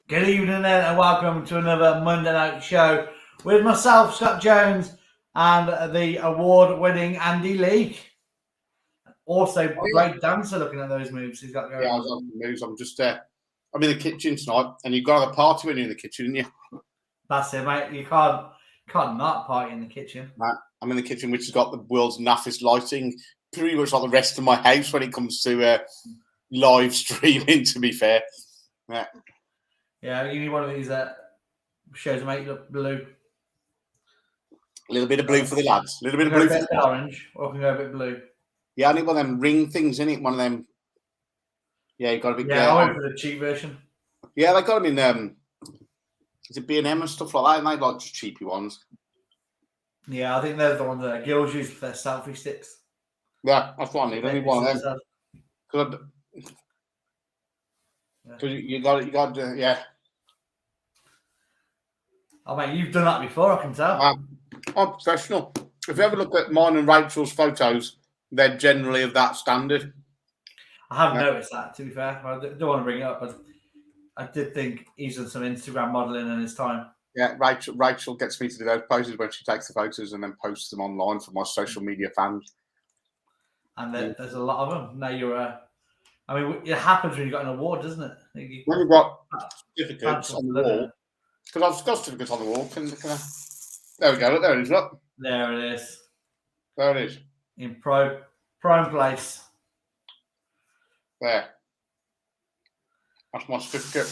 Good evening then, and welcome to another Monday night show with myself, Scott Jones, and the award-winning Andy Leake. Also, Oh, yeah. great dancer looking at those moves he's got going Yeah, I on. was on the news. I'm just I'm in the kitchen tonight, and you've got to have a party when you're in the kitchen, haven't you? That's it, mate. You can't not party in the kitchen. Right. I'm in the kitchen, which has got the world's naffest lighting, pretty much like the rest of my house when it comes to live streaming. To be fair, yeah. Yeah, you need one of these shows to make you look blue. A little bit of blue for the lads. A little bit of Go blue a for bit the lads. orange, or can go a bit blue. Yeah, I need one of them ring things, innit? One of them. Yeah, you got to be. Yeah, I went for the cheap version. Yeah, they got them in. Is it B&M and stuff like that? And they like just cheapy ones. Yeah, I think they're the ones that girls use for their selfie sticks. Yeah, that's what I need. I need one of them. Because you got yeah. Oh, mate, you've done that before, I can tell. I'm professional. If you ever look at mine and Rachel's photos, they're generally of that standard. I have noticed that, to be fair. I don't want to bring it up, but I did think he's done some Instagram modelling in his time. Yeah, Rachel gets me to do those poses when she takes the photos and then posts them online for my social media fans. And there's a lot of them. Now you're I mean, it happens when you've got an award, doesn't it? When you've got certificates on the wall, because I've got certificates on the wall. There we go. Look, there it is. Look. There it is. There it is. In prime place. There. That's my certificate.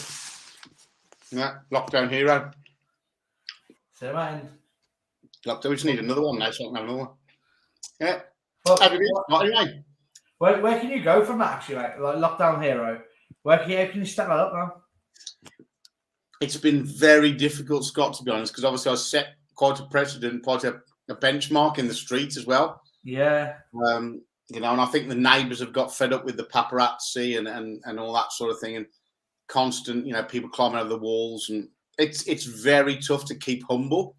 Yeah, Lockdown Hero. So, man. Lockdown. We just need another one now, so I can have another one. Yeah. Well, anyway. Where can you go from that, actually, like Lockdown Hero? How can you step that up now? It's been very difficult, Scott, to be honest, because obviously I set quite a precedent, quite a benchmark in the streets as well. Yeah. And I think the neighbours have got fed up with the paparazzi and all that sort of thing, and constant, people climbing over the walls, and it's very tough to keep humble.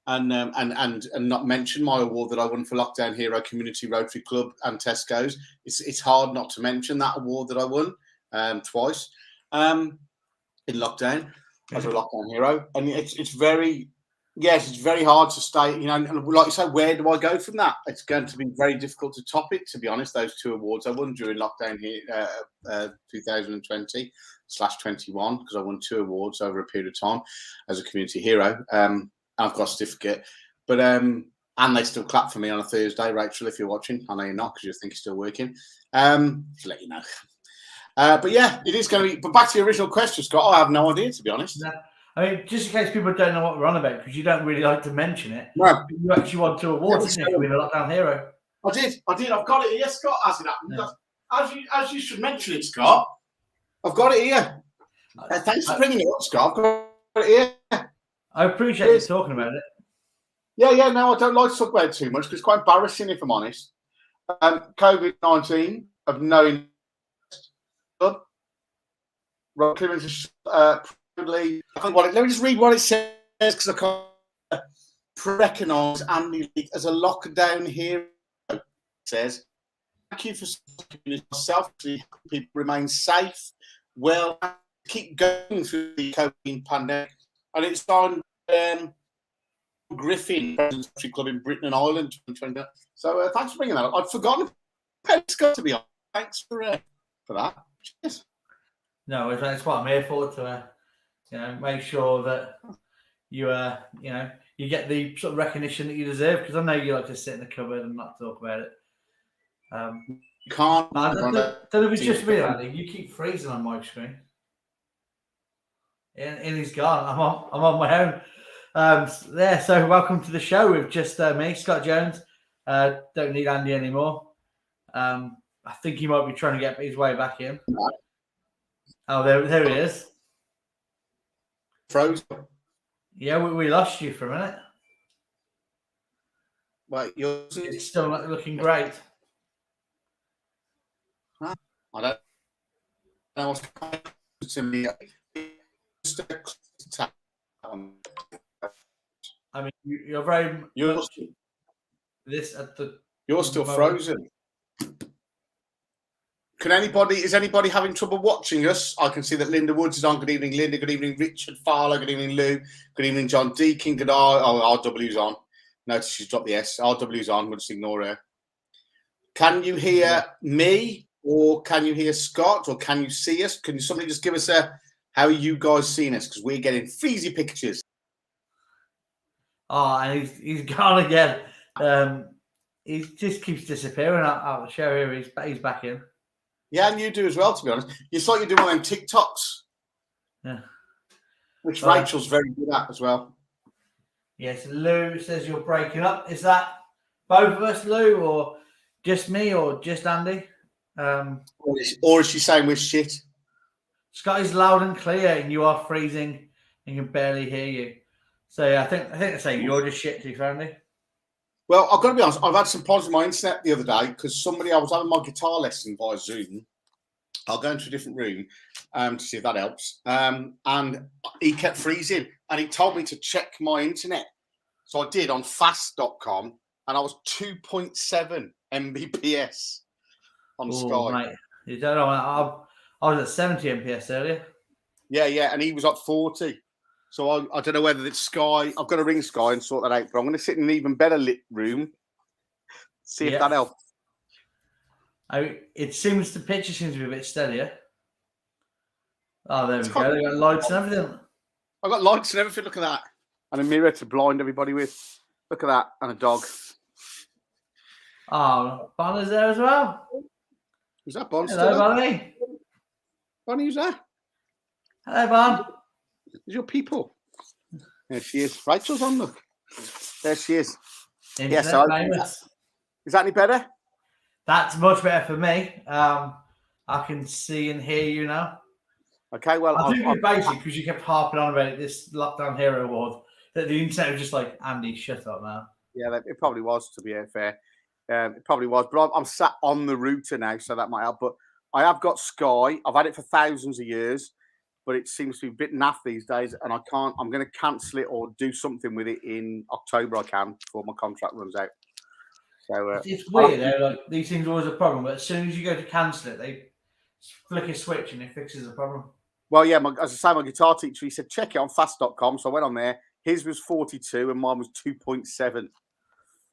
And not mention my award that I won for Lockdown Hero Community Rotary Club and Tesco's. It's hard not to mention that award that I won twice in lockdown as a lockdown hero. And it's very hard to stay. And like you say, where do I go from that? It's going to be very difficult to top it. To be honest, those two awards I won during lockdown here 2020/21 because I won two awards over a period of time as a community hero. I've got a certificate, but and they still clap for me on a Thursday, Rachel. If you're watching, I know you're not because you think you're still working. To let you know. But yeah, it is going to be. But back to the original question, Scott. I have no idea, to be honest. No. I mean, just in case people don't know what we're on about, because you don't really like to mention it. No. You actually won two awards, didn't you, for being a Lockdown Hero? I did. I've got it here, Scott. As it happened, as you should mention it, Scott. I've got it here. Thanks for bringing it up, Scott. I've got it here. I appreciate you talking about it. Yeah. No, I don't like to talk about it too much because it's quite embarrassing, if I'm honest. COVID-19 of knowing. Rob Clemens proudly. Let me just read what it says because I can't recognise Andy Leake as a lockdown hero. It says, "Thank you for yourself. People remain safe, well, keep going through the COVID pandemic." And it's on Griffin Rotary Club in Britain and Ireland. So thanks for bringing that up. I'd forgotten. It's got to be on. Thanks for that. Cheers. No, that's what I'm here for, to make sure that you you get the sort of recognition that you deserve, because I know you like to sit in the cupboard and not talk about it. You can't. I don't know if it's just me, Andy. You keep freezing on my screen. And he's gone. I'm on my own. So welcome to the show with just me, Scott Jones. Don't need Andy anymore. I think he might be trying to get his way back in. Oh, there he is. Frozen. Yeah, we lost you for a minute. Well, it's still not looking great. I don't know what's to me. I mean, you're very. You're this at the. You're still frozen. Is anybody having trouble watching us? I can see that Linda Woods is on. Good evening, Linda. Good evening, Richard Farlow. Good evening, Lou. Good evening, John Deakin. Good RW's on. Notice she's dropped the S. RW's on. We'll just ignore her. Can you hear me, or can you hear Scott, or can you see us? Can somebody just give us how are you guys seeing us? Because we're getting freezy pictures. Oh, and he's gone again. He just keeps disappearing out of the show here. He's back in. Yeah, and you do as well, to be honest. You thought you'd do one of them TikToks. Yeah. Which Rachel's very good at as well. Yes, Lou says you're breaking up. Is that both of us, Lou, or just me, or just Andy? Or is she saying we're shit? Scott is loud and clear, and you are freezing, and can barely hear you. So I think they're saying you're just shit too, Andy. Well, I've got to be honest. I've had some problems with my internet the other day because I was having my guitar lesson via Zoom. I'll go into a different room to see if that helps. And he kept freezing, and he told me to check my internet. So I did on fast.com, and I was 2.7 Mbps on Sky. Mate. You don't know. I was at 70 Mbps earlier. Yeah, and he was at 40. So I don't know whether it's Sky. I've got to ring Sky and sort that out. But I'm going to sit in an even better lit room, see if that helps. The picture seems to be a bit steadier. Oh, there we go. They've got lights and everything. I've got lights and everything. Look at that. And a mirror to blind everybody with. Look at that. And a dog. Oh, Bonnie's there as well. Is that Bon? Hello, Bonnie. Bonnie, who's that? Hello, Bon. There's your people. There she is. Rachel's on, look. There she is. Is that any better? That's much better for me. I can see and hear you now. Okay, well, I think it's basically because you kept harping on about this Lockdown Hero Award that the internet was just like, Andy, shut up now. Yeah, it probably was, to be fair. It probably was. But I'm sat on the router now, so that might help. But I have got Sky. I've had it for thousands of years. But it seems to be a bit naff these days, and I can't. I'm going to cancel it or do something with it in October. I can before my contract runs out. So it's weird. Like these things are always a problem, but as soon as you go to cancel it, they flick a switch and it fixes the problem. Well, yeah. As I say, my guitar teacher, he said check it on fast.com. So I went on there. His was 42, and mine was 2.7.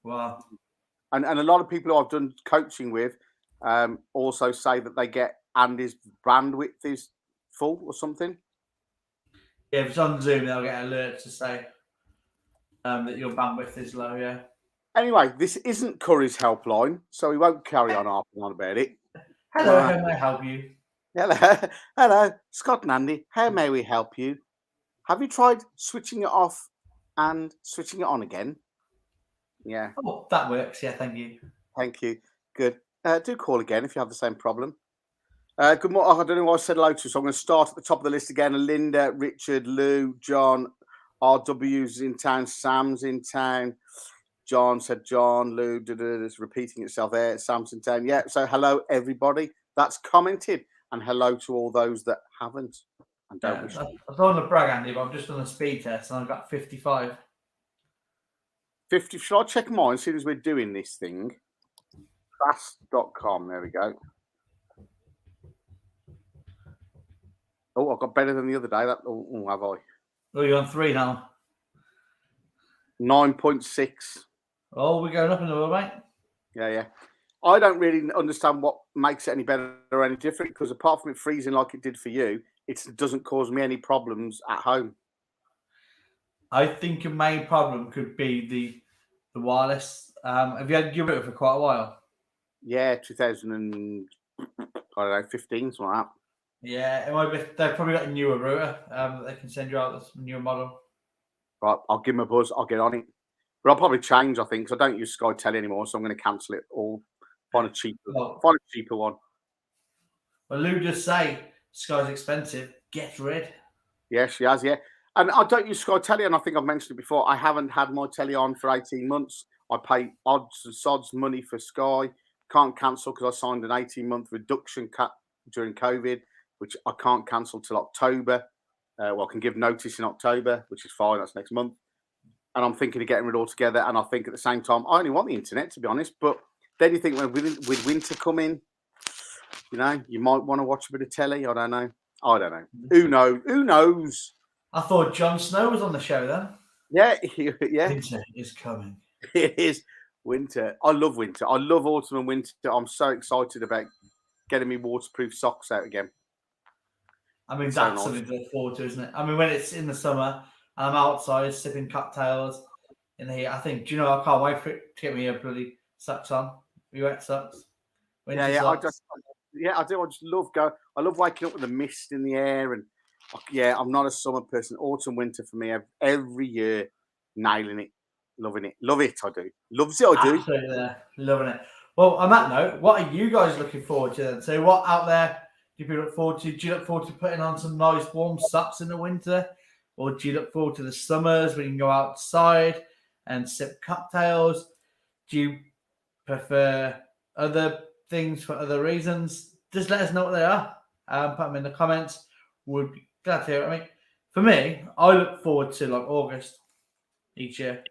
Wow. And a lot of people who I've done coaching with also say that they get Andy's bandwidth is full or something. Yeah, if it's on Zoom, they'll get alerts to say that your bandwidth is low. Yeah. Anyway, this isn't Curry's helpline, so we won't carry on harping on about it. Hello, how may I help you? Hello, Scott and Andy. How may we help you? Have you tried switching it off and switching it on again? Yeah. Oh, that works. Yeah, thank you. Thank you. Good. Do call again if you have the same problem. Good morning. I don't know who I said hello to, so I'm going to start at the top of the list again. Linda, Richard, Lou, John, RW's in town, Sam's in town. John said John, Lou, it's repeating itself there. Sam's in town. Yeah, so hello, everybody that's commented, and hello to all those that haven't. And don't wish. I don't want to brag, Andy, but I've just done a speed test and I've got 55. 50. Should I check mine as soon as we're doing this thing? Fast.com. There we go. Oh, I've got better than the other day. Have I? Oh, you're on 3 now. 9.6. Oh, we're going up in the world, mate. Yeah. I don't really understand what makes it any better or any different, because apart from it freezing like it did for you, it doesn't cause me any problems at home. I think a main problem could be the wireless. Have you had your router for quite a while? Yeah, 2015, something like that. Yeah, it might be. They've probably got a newer router that they can send you out this newer model. Right, I'll give them a buzz. I'll get on it. But I'll probably change, I think, because I don't use Sky Telly anymore, so I'm going to cancel it all. Find a cheaper one. Well, Lou does say Sky's expensive. Get rid. Yeah, she has, yeah. And I don't use Sky Telly, and I think I've mentioned it before. I haven't had my telly on for 18 months. I pay odds and sods money for Sky. Can't cancel because I signed an 18-month reduction cut during COVID, which I can't cancel till October. Well, I can give notice in October, which is fine. That's next month. And I'm thinking of getting rid altogether. And I think at the same time, I only want the internet, to be honest. But then you think, with winter coming, you might want to watch a bit of telly. I don't know. Who knows? Who knows? I thought Jon Snow was on the show then. Yeah, yeah. Winter is coming. It is winter. I love winter. I love autumn and winter. I'm so excited about getting me waterproof socks out again. I mean, So that's nice. something to look forward to, isn't it? I mean, when it's in the summer, I'm outside sipping cocktails in the heat. I think, do you know, I can't wait for it to get me a bloody socks on. You wet socks? Winter Yeah. socks. I do. I just love I love waking up with the mist in the air, and yeah, I'm not a summer person. Autumn, winter for me, every year, nailing it, loving it, love it. I do, loves it. I do. Absolutely there. Loving it. Well, on that note, what are you guys looking forward to then? So, what out there do you look forward to? Do you look forward to putting on some nice warm socks in the winter? Or do you look forward to the summers when you can go outside and sip cocktails? Do you prefer other things for other reasons? Just let us know what they are. Put them in the comments. Would be glad to hear it. I mean, for me, I look forward to like August each year.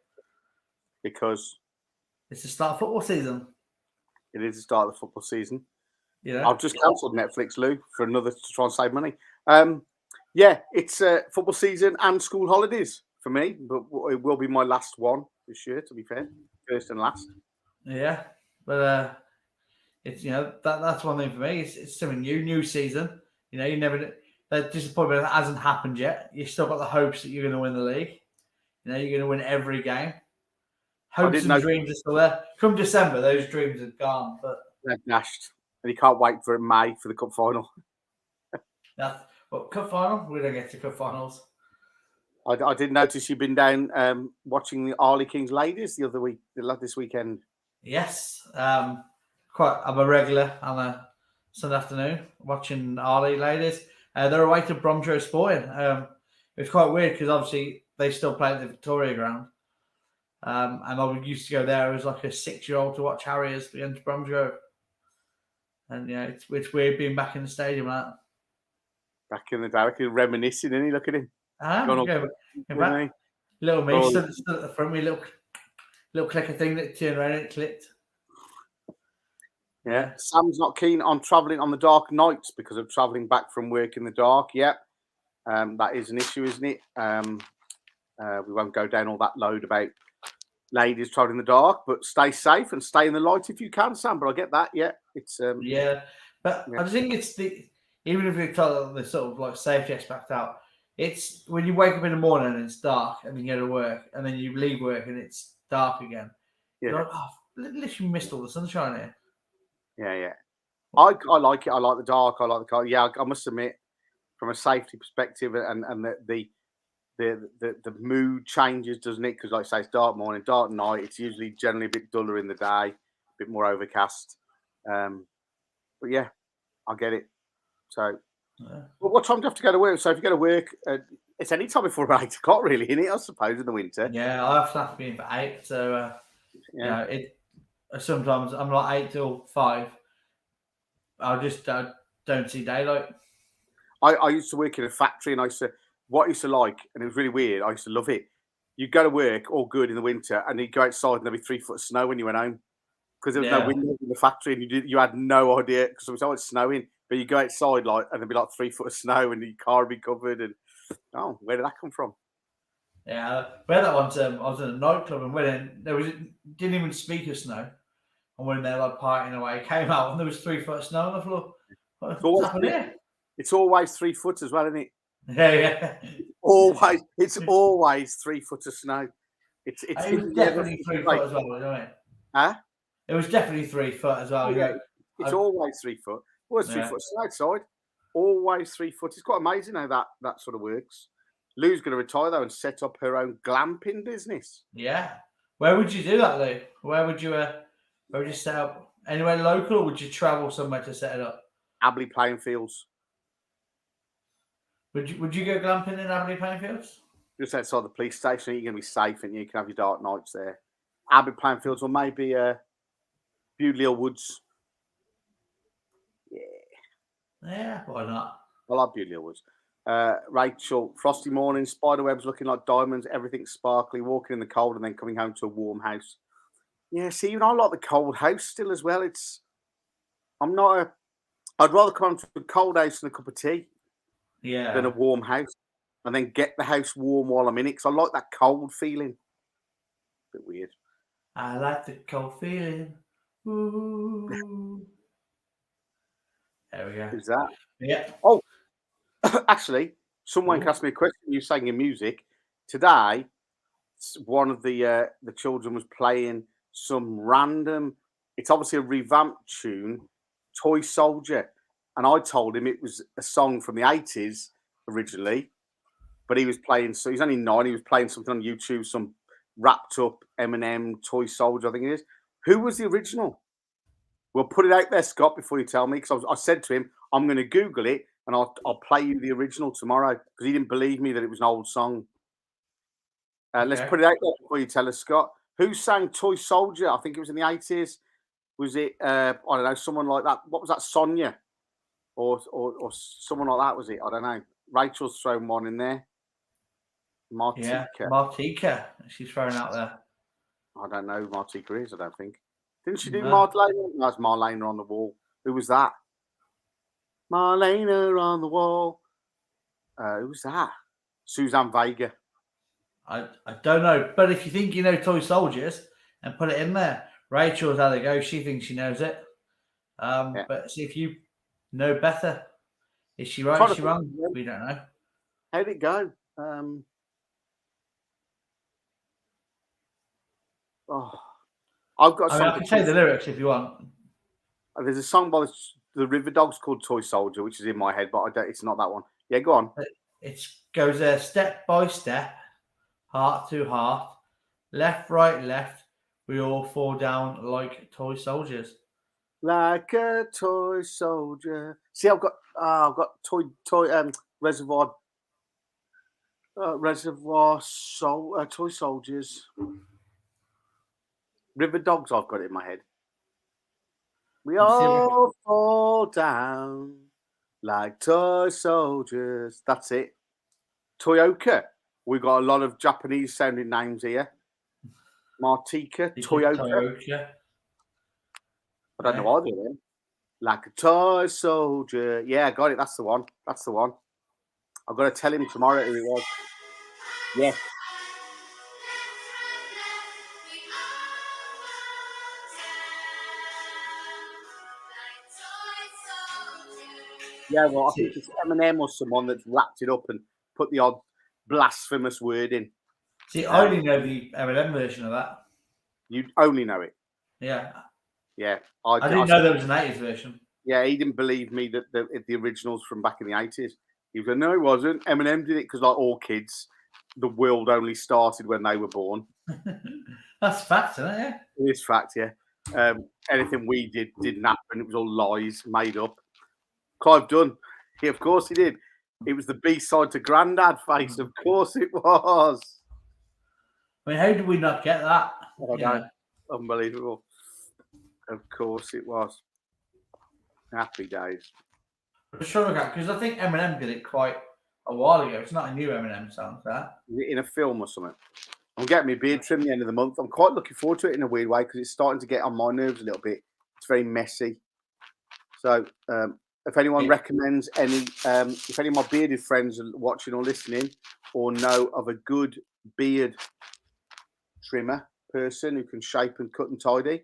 Because It's the start of football season. it is the start of the football season. Yeah. I've just cancelled Netflix, Lou, for another to try and save money. Yeah, it's football season and school holidays for me, but it will be my last one this year, to be fair. First and last. Yeah. But it's that's one thing for me. It's something new season. You never that disappointment hasn't happened yet. You've still got the hopes that you're going to win the league. You're going to win every game. Hopes and dreams are still there. Come December, those dreams are gone. But they're dashed, and you can't wait for May for the cup final. Cup final, we don't get to cup finals. I did notice you've been down watching the Arley Kings ladies this weekend. Yes, I'm a regular on a Sunday afternoon watching Arley ladies. They're away to Bromsgrove Sporting. It's quite weird because obviously they still play at the Victoria Ground. And I used to go there as like a 6-year-old to watch Harriers against Bromsgrove. And it's weird being back in the stadium like that. Back in the day, reminiscing, isn't he? Look at him. Little me stood at the front with a little clicker thing that turned around and it clicked. Yeah. Sam's not keen on travelling on the dark nights because of travelling back from work in the dark. Yeah. That is an issue, isn't it? We won't go down all that load about ladies travelling in the dark, but stay safe and stay in the light if you can, Sam. But I get that. Yeah. It's I just think it's even if you tell the sort of like safety aspect out, it's when you wake up in the morning and it's dark and then you go to work and then you leave work and it's dark again. Yeah. You're like, literally missed all the sunshine here. Yeah. I like it. I like the dark. I like the car. Yeah, I must admit, from a safety perspective and the mood changes, doesn't it? Because like I say, it's dark morning, dark night. It's usually generally a bit duller in the day, a bit more overcast. But yeah, I get it. So, what time do you have to go to work? So if you go to work, it's any time before about 8 o'clock, really, isn't it? I suppose in the winter. Yeah, I have to be in for 8. So sometimes I'm like 8 till 5. I don't see daylight. I used to work in a factory, and I used to like, and it was really weird. I used to love it. You'd go to work all good in the winter, and you'd go outside, and there'd be 3 foot of snow when you went home because there was no windows in the factory, and you had no idea because it was always snowing. But you go outside and there'd be like 3 foot of snow, and your car would be covered. And where did that come from? Yeah, we had that one time. I was in a nightclub and went in. Didn't even speak of snow. And when they're like partying away, came out and there was 3 foot of snow on the floor. What's happened here? It's always 3 foot as well, isn't it? Yeah. It's always 3 foot of snow. It was definitely 3 foot as well, wasn't it? Huh? It was definitely 3 foot as well. Yeah. It's always 3 foot. Always 3 foot snow outside. Always 3 foot. It's quite amazing how that sort of works. Lou's going to retire though and set up her own glamping business. Yeah. Where would you do that, Lou? Where would you set up? Anywhere local, or would you travel somewhere to set it up? Abley Playing Fields. Would you go glamping in Abley Playing Fields? Just outside the police station, you're going to be safe and you can have your dark nights there. Abley Playing Fields, or maybe Bewdley Woods. Yeah, why not? I like Bewdley Woods. Rachel, frosty morning, spiderwebs looking like diamonds, everything sparkly, walking in the cold and then coming home to a warm house. Yeah, see, even I like the cold house still as well. I'm not I'd rather come to a cold house and a cup of tea than a Yeah. warm house, and then get the house warm while I'm in it because I like that cold feeling. Bit weird. I like the cold feeling. Ooh. There we go. Who's that? Yeah. Oh, actually, someone Ooh. asked me a question. You sang your music today. One of the children was playing some random. It's obviously a revamped tune, Toy Soldier, and I told him it was a song from the 80s originally, but he was playing. So he's only 9. He was playing something on YouTube, some wrapped up Eminem Toy Soldier, I think it is. Who was the original? Well, put it out there, Scott, before you tell me, because I said to him, I'm going to Google it and I'll play you the original tomorrow because he didn't believe me that it was an old song. Let's Okay. put it out there before you tell us, Scott. Who sang Toy Soldier? I think it was in the 80s. Was it, I don't know, someone like that? What was that, Sonia? Or someone like that, was it? I don't know. Rachel's thrown one in there. Yeah. Martika. Martika. She's thrown out there. I don't know who Martika is, I don't think. Didn't she do No. Marlena? No, it's Marlena on the Wall. Who was that? Marlena on the Wall. Who was that? Suzanne Vega. I don't know. But if you think you know Toy Soldiers and put it in there, Rachel's had a go. She thinks she knows it. Yeah. But see if you know better. Is she right? Trying Is to she wrong? think, We don't know. how'd it go? I've got I mean, something. I can say the lyrics if you want. There's a song by the River Dogs called Toy Soldier, which is in my head, but it's not that one. Yeah, go on. It goes there step by step, heart to heart, left, right, left. We all fall down like toy soldiers. Like a toy soldier. See, I've got toy reservoir toy soldiers. River Dogs. I've got it in my head. We Let's see if I all fall down like toy soldiers. That's it. Toyota. We've got a lot of Japanese sounding names here. Martika, can- Toyota. Toyota. I don't know either of them. Like a toy soldier. Yeah, I got it. That's the one. That's the one. I've got to tell him tomorrow who it was. Yeah. Yeah, well, I think it's Eminem or someone that's wrapped it up and put the odd blasphemous word in. See, I only know the Eminem version of that. You only know it. Yeah. Yeah. I didn't know there was an 80s version. Yeah, he didn't believe me that the original's from back in the 80s. He was like, no, it wasn't. Eminem did it because, like all kids, the world only started when they were born. That's fact, isn't it? Yeah. It is fact, yeah. Anything we did didn't happen. It was all lies made up. Clive Dunn, of course he did. It was the B-side to Grandad Face. Of course it was. I mean, how did we not get that? Oh, no. Unbelievable. Of course it was. Happy days. I'm just trying to look at because I think Eminem did it quite a while ago. It's not a new Eminem song, that. Is it in a film or something? I'm getting my beard trimmed the end of the month. I'm quite looking forward to it in a weird way because it's starting to get on my nerves a little bit. It's very messy. So, if anyone recommends any, if any of my bearded friends are watching or listening or know of a good beard trimmer person who can shape and cut and tidy,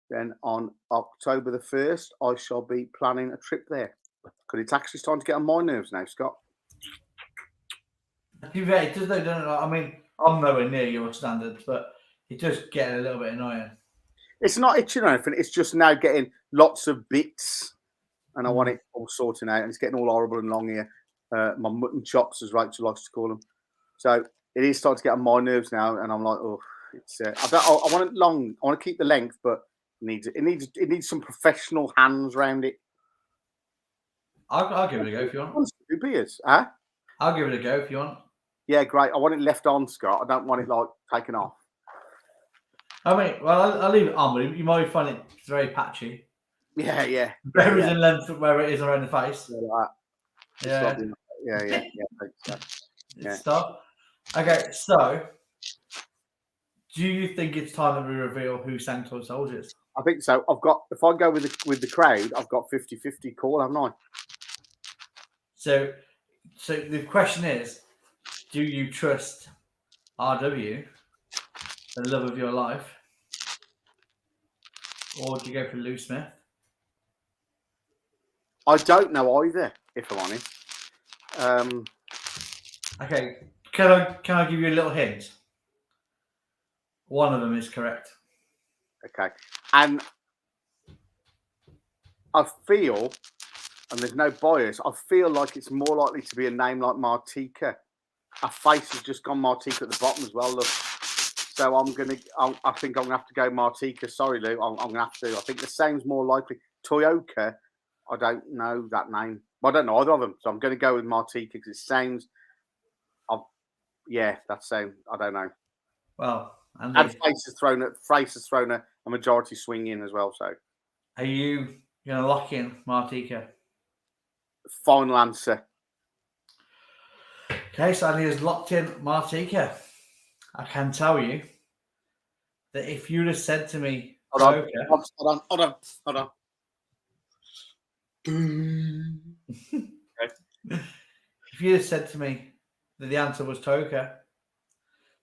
then on October the 1st, I shall be planning a trip there. Because it's actually starting to get on my nerves now, Scott. It does, though, don't it? I mean, I'm nowhere near your standards, but it does get a little bit annoying. It's not itching or anything. It's just now getting lots of bits, and I want it all sorting out. And it's getting all horrible and long here. My mutton chops, as Rachel likes to call them. So it is starting to get on my nerves now, and I'm like, oh, it's. I want it long. I want to keep the length, but it needs some professional hands around it. I'll give it a go if you want. Two beers, huh? I'll give it a go if you want. Yeah, great. I want it left on, Scott. I don't want it like taken off. I mean, well, I'll leave it on, but you might find it very patchy. Yeah. Where it's in length, where it is around the face. Yeah. Stop. Okay, so do you think it's time that we reveal who sang Toy Soldiers? I think so. If I go with the crowd, I've got 50-50 call, haven't I? So the question is, do you trust RW, the love of your life, or do you go for Lou Smith? I don't know either, if I'm honest. Okay, can I give you a little hint? One of them is correct. Okay. And I feel, and there's no bias, I feel like it's more likely to be a name like Martika. Our face has just gone Martika at the bottom as well, look. So I think I'm gonna have to go Martika. Sorry, Lou, I'm gonna have to. I think the sounds more likely. Toyoka, I don't know that name. I don't know either of them, so I'm gonna go with Martika because it sounds. Yeah, that sound. I don't know. Well, And Fraser's thrown a majority swing in as well. So are you going to lock in Martika? Final answer. Okay, so Andy has locked in Martika. I can tell you that if you'd have said to me, Hold on. If you'd have said to me that the answer was Toka,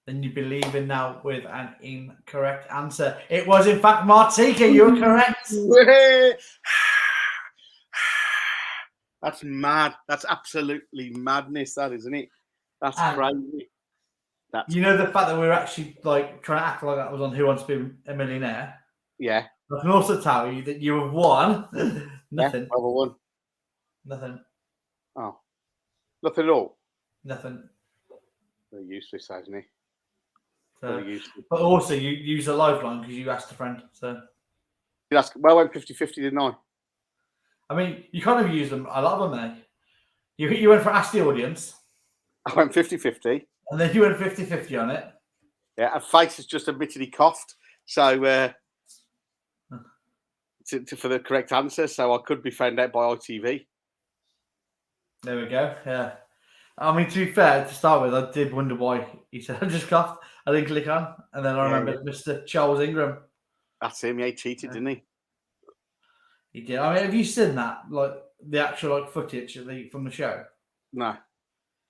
then you'd be leaving now with an incorrect answer. It was, in fact, Martika. You were correct. That's mad. That's absolutely madness, that, isn't it? That's crazy. You know the fact that we were actually like trying to act like that was on Who Wants to Be a Millionaire? Yeah. I can also tell you that you have won nothing. Yeah, won. Nothing. Oh. Nothing at all? Nothing. Very useless, isn't he? But also, you use a lifeline because you asked a friend. So. Well, I went 50-50, didn't I? I mean, you kind of use them, a lot of them, there. You went for Ask the Audience. I went 50-50. And then you went 50-50 on it. Yeah, and Face has just admitted he coughed. So, for the correct answer. So I could be found out by ITV. There we go. Yeah. I mean, to be fair, to start with, I did wonder why he said I just coughed. I didn't click on. And then I remembered Mr. Charles Ingram. That's him. Yeah, he cheated, didn't he? He did. I mean, have you seen that? Like, the actual footage from the show? No.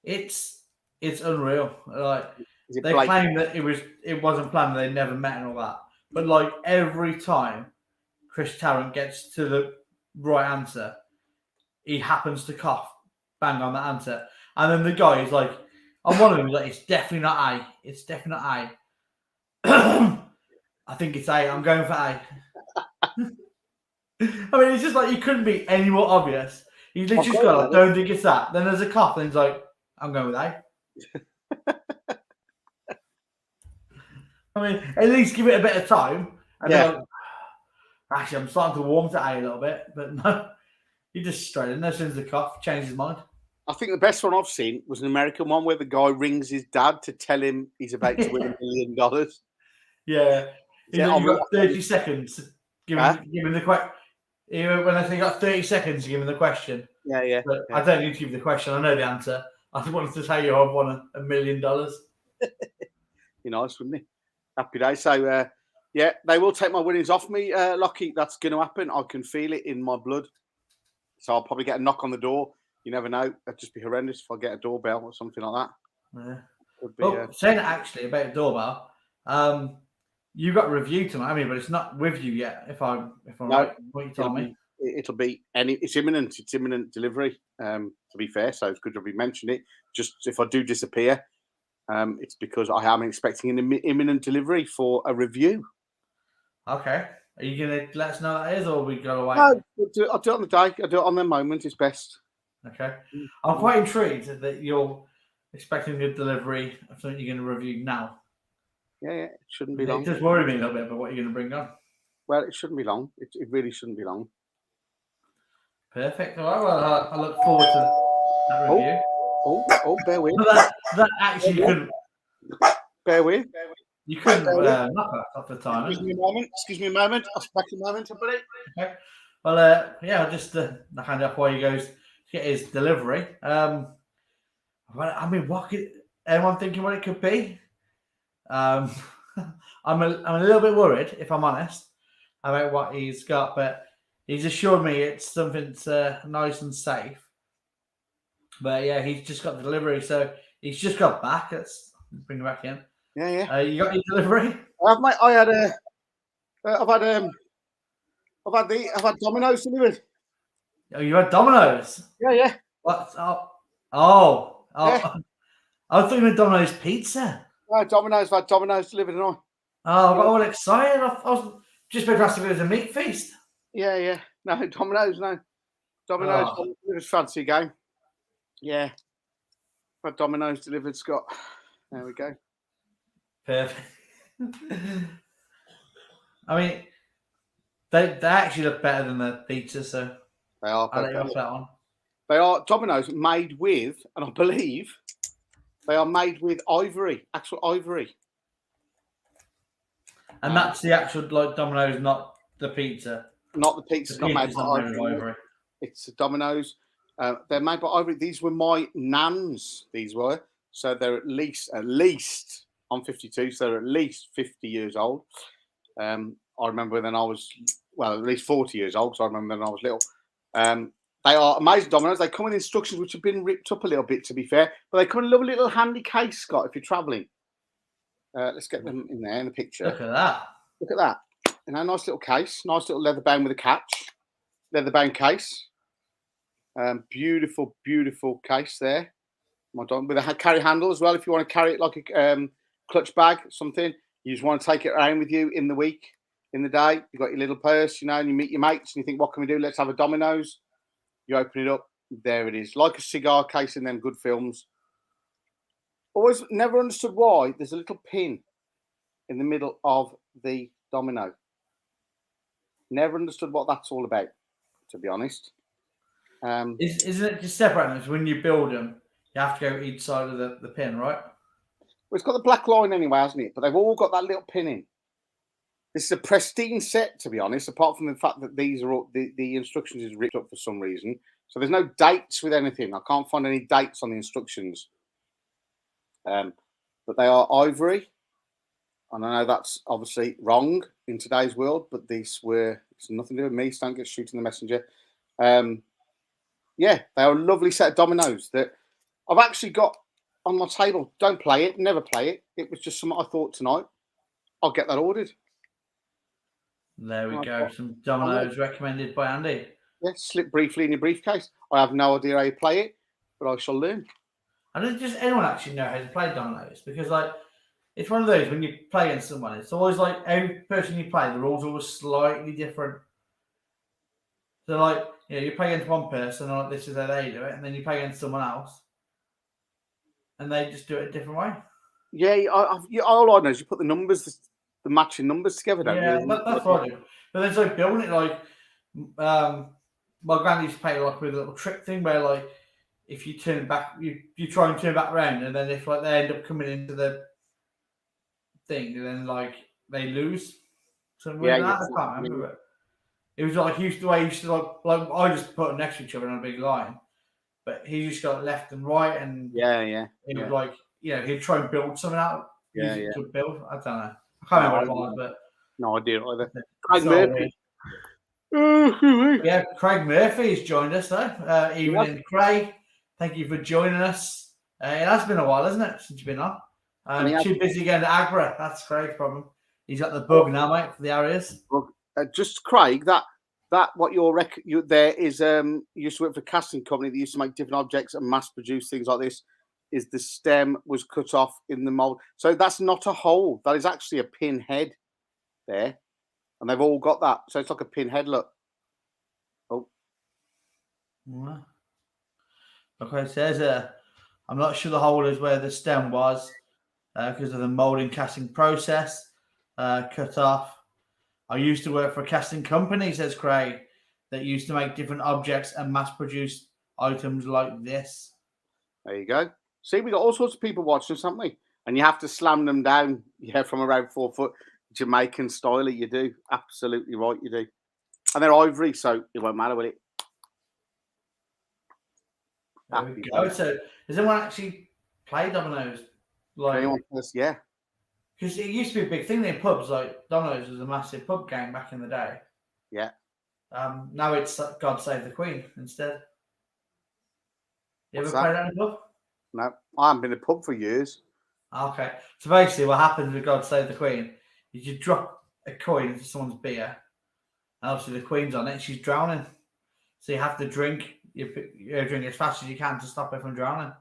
It's unreal. Like, they Blake? claim that it wasn't planned, they never met and all that. But like every time Chris Tarrant gets to the right answer, he happens to cough bang on that answer. And then the guy is like, on one of them, he's like, it's definitely not A. It's definitely not A. I think it's A. I'm going for A. I mean, it's just like, you couldn't be any more obvious. He's literally just got, I don't think it's that. Then there's a cough, and he's like, I'm going with A. I mean, at least give it a bit of time. And like, actually, I'm starting to warm to A a little bit, but no, he just straight in. As soon as the cough, changed his mind. I think the best one I've seen was an American one where the guy rings his dad to tell him he's about to win $1 million. Yeah. You've got 30 seconds to give him the question. When I say you got 30 seconds to give him the question. Yeah. But I don't need to give the question. I know the answer. I just wanted to tell you I've won $1 million. You know, nice, wouldn't it? Happy day. So, they will take my winnings off me, Lockie. That's going to happen. I can feel it in my blood. So I'll probably get a knock on the door. You never know. That'd just be horrendous if I get a doorbell or something like that. Yeah. Saying actually about a doorbell, you got a review tonight, I mean, but it's not with you yet. If I'm right, what you told me. It'll be it's imminent. It's imminent delivery. To be fair, so it's good to be mentioned it. Just if I do disappear, it's because I am expecting an imminent delivery for a review. Okay. Are you going to let us know what that is, or we got to wait? No, I'll do it on the day. I'll do it on the moment. It's best. Okay. I'm quite intrigued that you're expecting a delivery of something you're going to review now. Yeah, it shouldn't be long. It does worry me a little bit about what you're going to bring on. Well, it shouldn't be long. It really shouldn't be long. Perfect. All right. Well, I look forward to that review. Oh, bear with. That actually couldn't. Bear with. You couldn't knock that off the time. Excuse me a moment. I'll back a moment, everybody. Okay. Well, I'll just hand off while he goes to get his delivery. I mean, what could anyone thinking what it could be? I'm a little bit worried, if I'm honest. about what he's got, but he's assured me it's something that's nice and safe. But yeah, he's just got the delivery, so he's just got back. Let's bring him back in. Yeah. You got your delivery? I've had Domino's delivered. Oh, you had Domino's? Yeah. What? Oh. Yeah. I was thinking of Domino's pizza. No, Domino's. I've had Domino's delivered, and I got all excited. I was just about to ask if it was a meat feast. Yeah. No, Domino's. No, Domino's. It was fancy game. Yeah. I've had Domino's delivered, Scott. There we go. Perfect. I mean, they actually look better than the pizza, so They are. I'll let you off that one. They are Domino's made with, and I believe they are made with ivory, actual ivory. And that's the actual Domino's, not the pizza. Not the pizza. It's not made by ivory. It's Domino's. They're made by ivory. These were my nan's. These were. So they're at least. I'm 52, so they're at least 50 years old. I remember when I was, at least 40 years old. So I remember when I was little. They are amazing Domino's. They come with instructions which have been ripped up a little bit, to be fair. But they come in a lovely little handy case, Scott, if you're travelling. Let's get them in there in the picture. Look at that. Look at that. Nice little case. Nice little leather bound with a catch. Leather bound case. Beautiful, beautiful case there. With a carry handle as well. If you want to carry it like a clutch bag, something. You just want to take it around with you in the week, in the day. You've got your little purse, and you meet your mates and you think, what can we do? Let's have a Domino's. You open it up. There it is. Like a cigar case in them good films. Always never understood why there's a little pin in the middle of the domino. Never understood what that's all about, to be honest. Isn't it just separate? When you build them, you have to go each side of the pin, right? Well, it's got the black line anyway, hasn't it? But they've all got that little pin in. This is a pristine set, to be honest, apart from the fact that these are all, the instructions is ripped up for some reason. So there's no dates with anything. I can't find any dates on the instructions. But they are ivory. And I know that's obviously wrong in today's world, but it's nothing to do with me. So don't get shooting the messenger. Yeah, they are a lovely set of Domino's that I've actually got on my table. Don't play it, never play it. It was just something I thought tonight. I'll get that ordered. There we go. Some Domino's recommended by Andy. Yeah, slip briefly in your briefcase. I have no idea how you play it, but I shall learn. I don't just anyone actually know how to play Domino's, because it's one of those when you play against someone, it's always like every person you play, the rules are always slightly different. So you play against one person, and this is how they do it, and then you play against someone else, and they just do it a different way. Yeah, all I know is you put the numbers, the matching numbers together, don't you? That's what I do. But then building it my granny used to play with a little trick thing where if you turn back, you try and turn back around, and then if they end up coming into the thing, and then they lose. Something like that. I can't remember. But it was the way he used to I just put them next to each other on a big line, but he just got left and right, and He would he'd try and build something out. To build. I don't know. I can't remember what it was, but no idea either. Craig Murphy. Yeah, Craig Murphy has joined us though. Evening, Craig. Thank you for joining us. It has been a while, hasn't it, since you've been on? Too busy going to Agra. That's Craig's problem. He's got the bug now, mate, for the areas. Just Craig, that what you there is you used to work for a casting company that used to make different objects and mass produce things like this. Is the stem was cut off in the mold. So that's not a hole. That is actually a pin head there. And they've all got that. So it's like a pin head, look. Oh. Okay, it says I'm not sure the hole is where the stem was because of the molding casting process. Cut off. I used to work for a casting company, says Craig, that used to make different objects and mass produce items like this. There you go. See, we got all sorts of people watching us, haven't we? And you have to slam them down, from around 4 foot, Jamaican style. You do. Absolutely right, you do. And they're ivory, so it won't matter, will it? There we go. So, does anyone actually play Domino's? Anyone else? Yeah. Because it used to be a big thing in pubs. Like Domino's was a massive pub gang back in the day. Yeah. Now it's God Save the Queen instead. You What's ever played that in a pub? No, I haven't been to a pub for years. Okay. So basically, what happens with God Save the Queen is you drop a coin into someone's beer, and obviously the Queen's on it, and she's drowning. So you have to drink. You drink as fast as you can to stop her from drowning.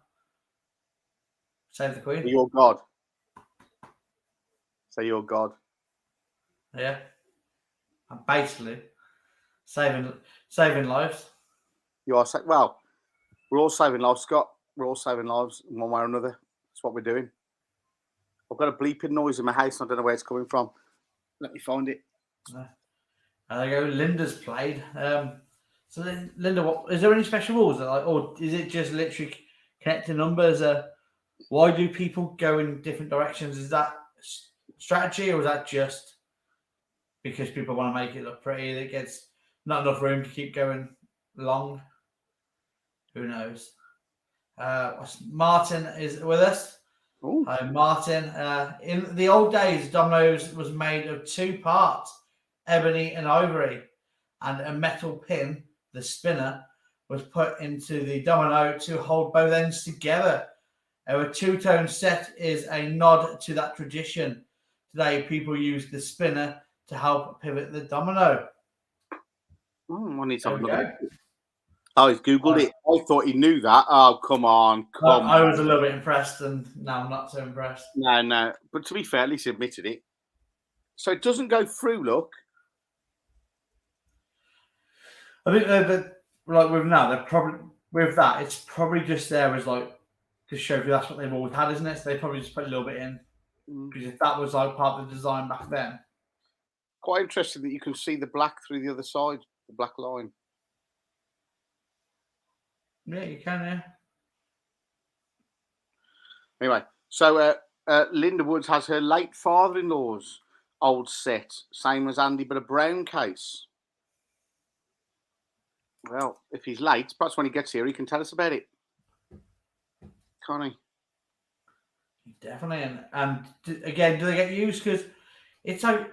Save the Queen. You're God. So you're God. Yeah. And basically saving lives. You are well. We're all saving lives, Scott. We're all saving lives in one way or another. That's what we're doing. I've got a bleeping noise in my house. I don't know where it's coming from. Let me find it. There you go. Linda's played. So then, Linda, is there any special rules that, like, or is it just literally connecting numbers? Why do people go in different directions? Is that strategy, or is that just because people want to make it look pretty? That gets not enough room to keep going long. Who knows? Martin is with us. Ooh. Hi, Martin. In the old days, Domino's was made of two parts, ebony and ivory, and a metal pin, the spinner, was put into the domino to hold both ends together. Our two-tone set is a nod to that tradition. Today, people use the spinner to help pivot the domino. I need to have There we another. go. Oh, he's Googled it. I thought he knew that. Oh, come on. I was a little bit impressed, and now I'm not so impressed. No. But to be fair, at least he admitted it. So it doesn't go through, look. I think that, like, with now, they're probably, with that, it's probably just there as, like, to show you that's what they've always had, isn't it? So they probably just put a little bit in. Because if that was, like, part of the design back then. Quite interesting that you can see the black through the other side, the black line. Yeah, you can, yeah. Anyway, so Linda Woods has her late father-in-law's old set, same as Andy, but a brown case. Well, if he's late, perhaps when he gets here, he can tell us about it. Can't he? Definitely. And again, do they get used? Because it's like,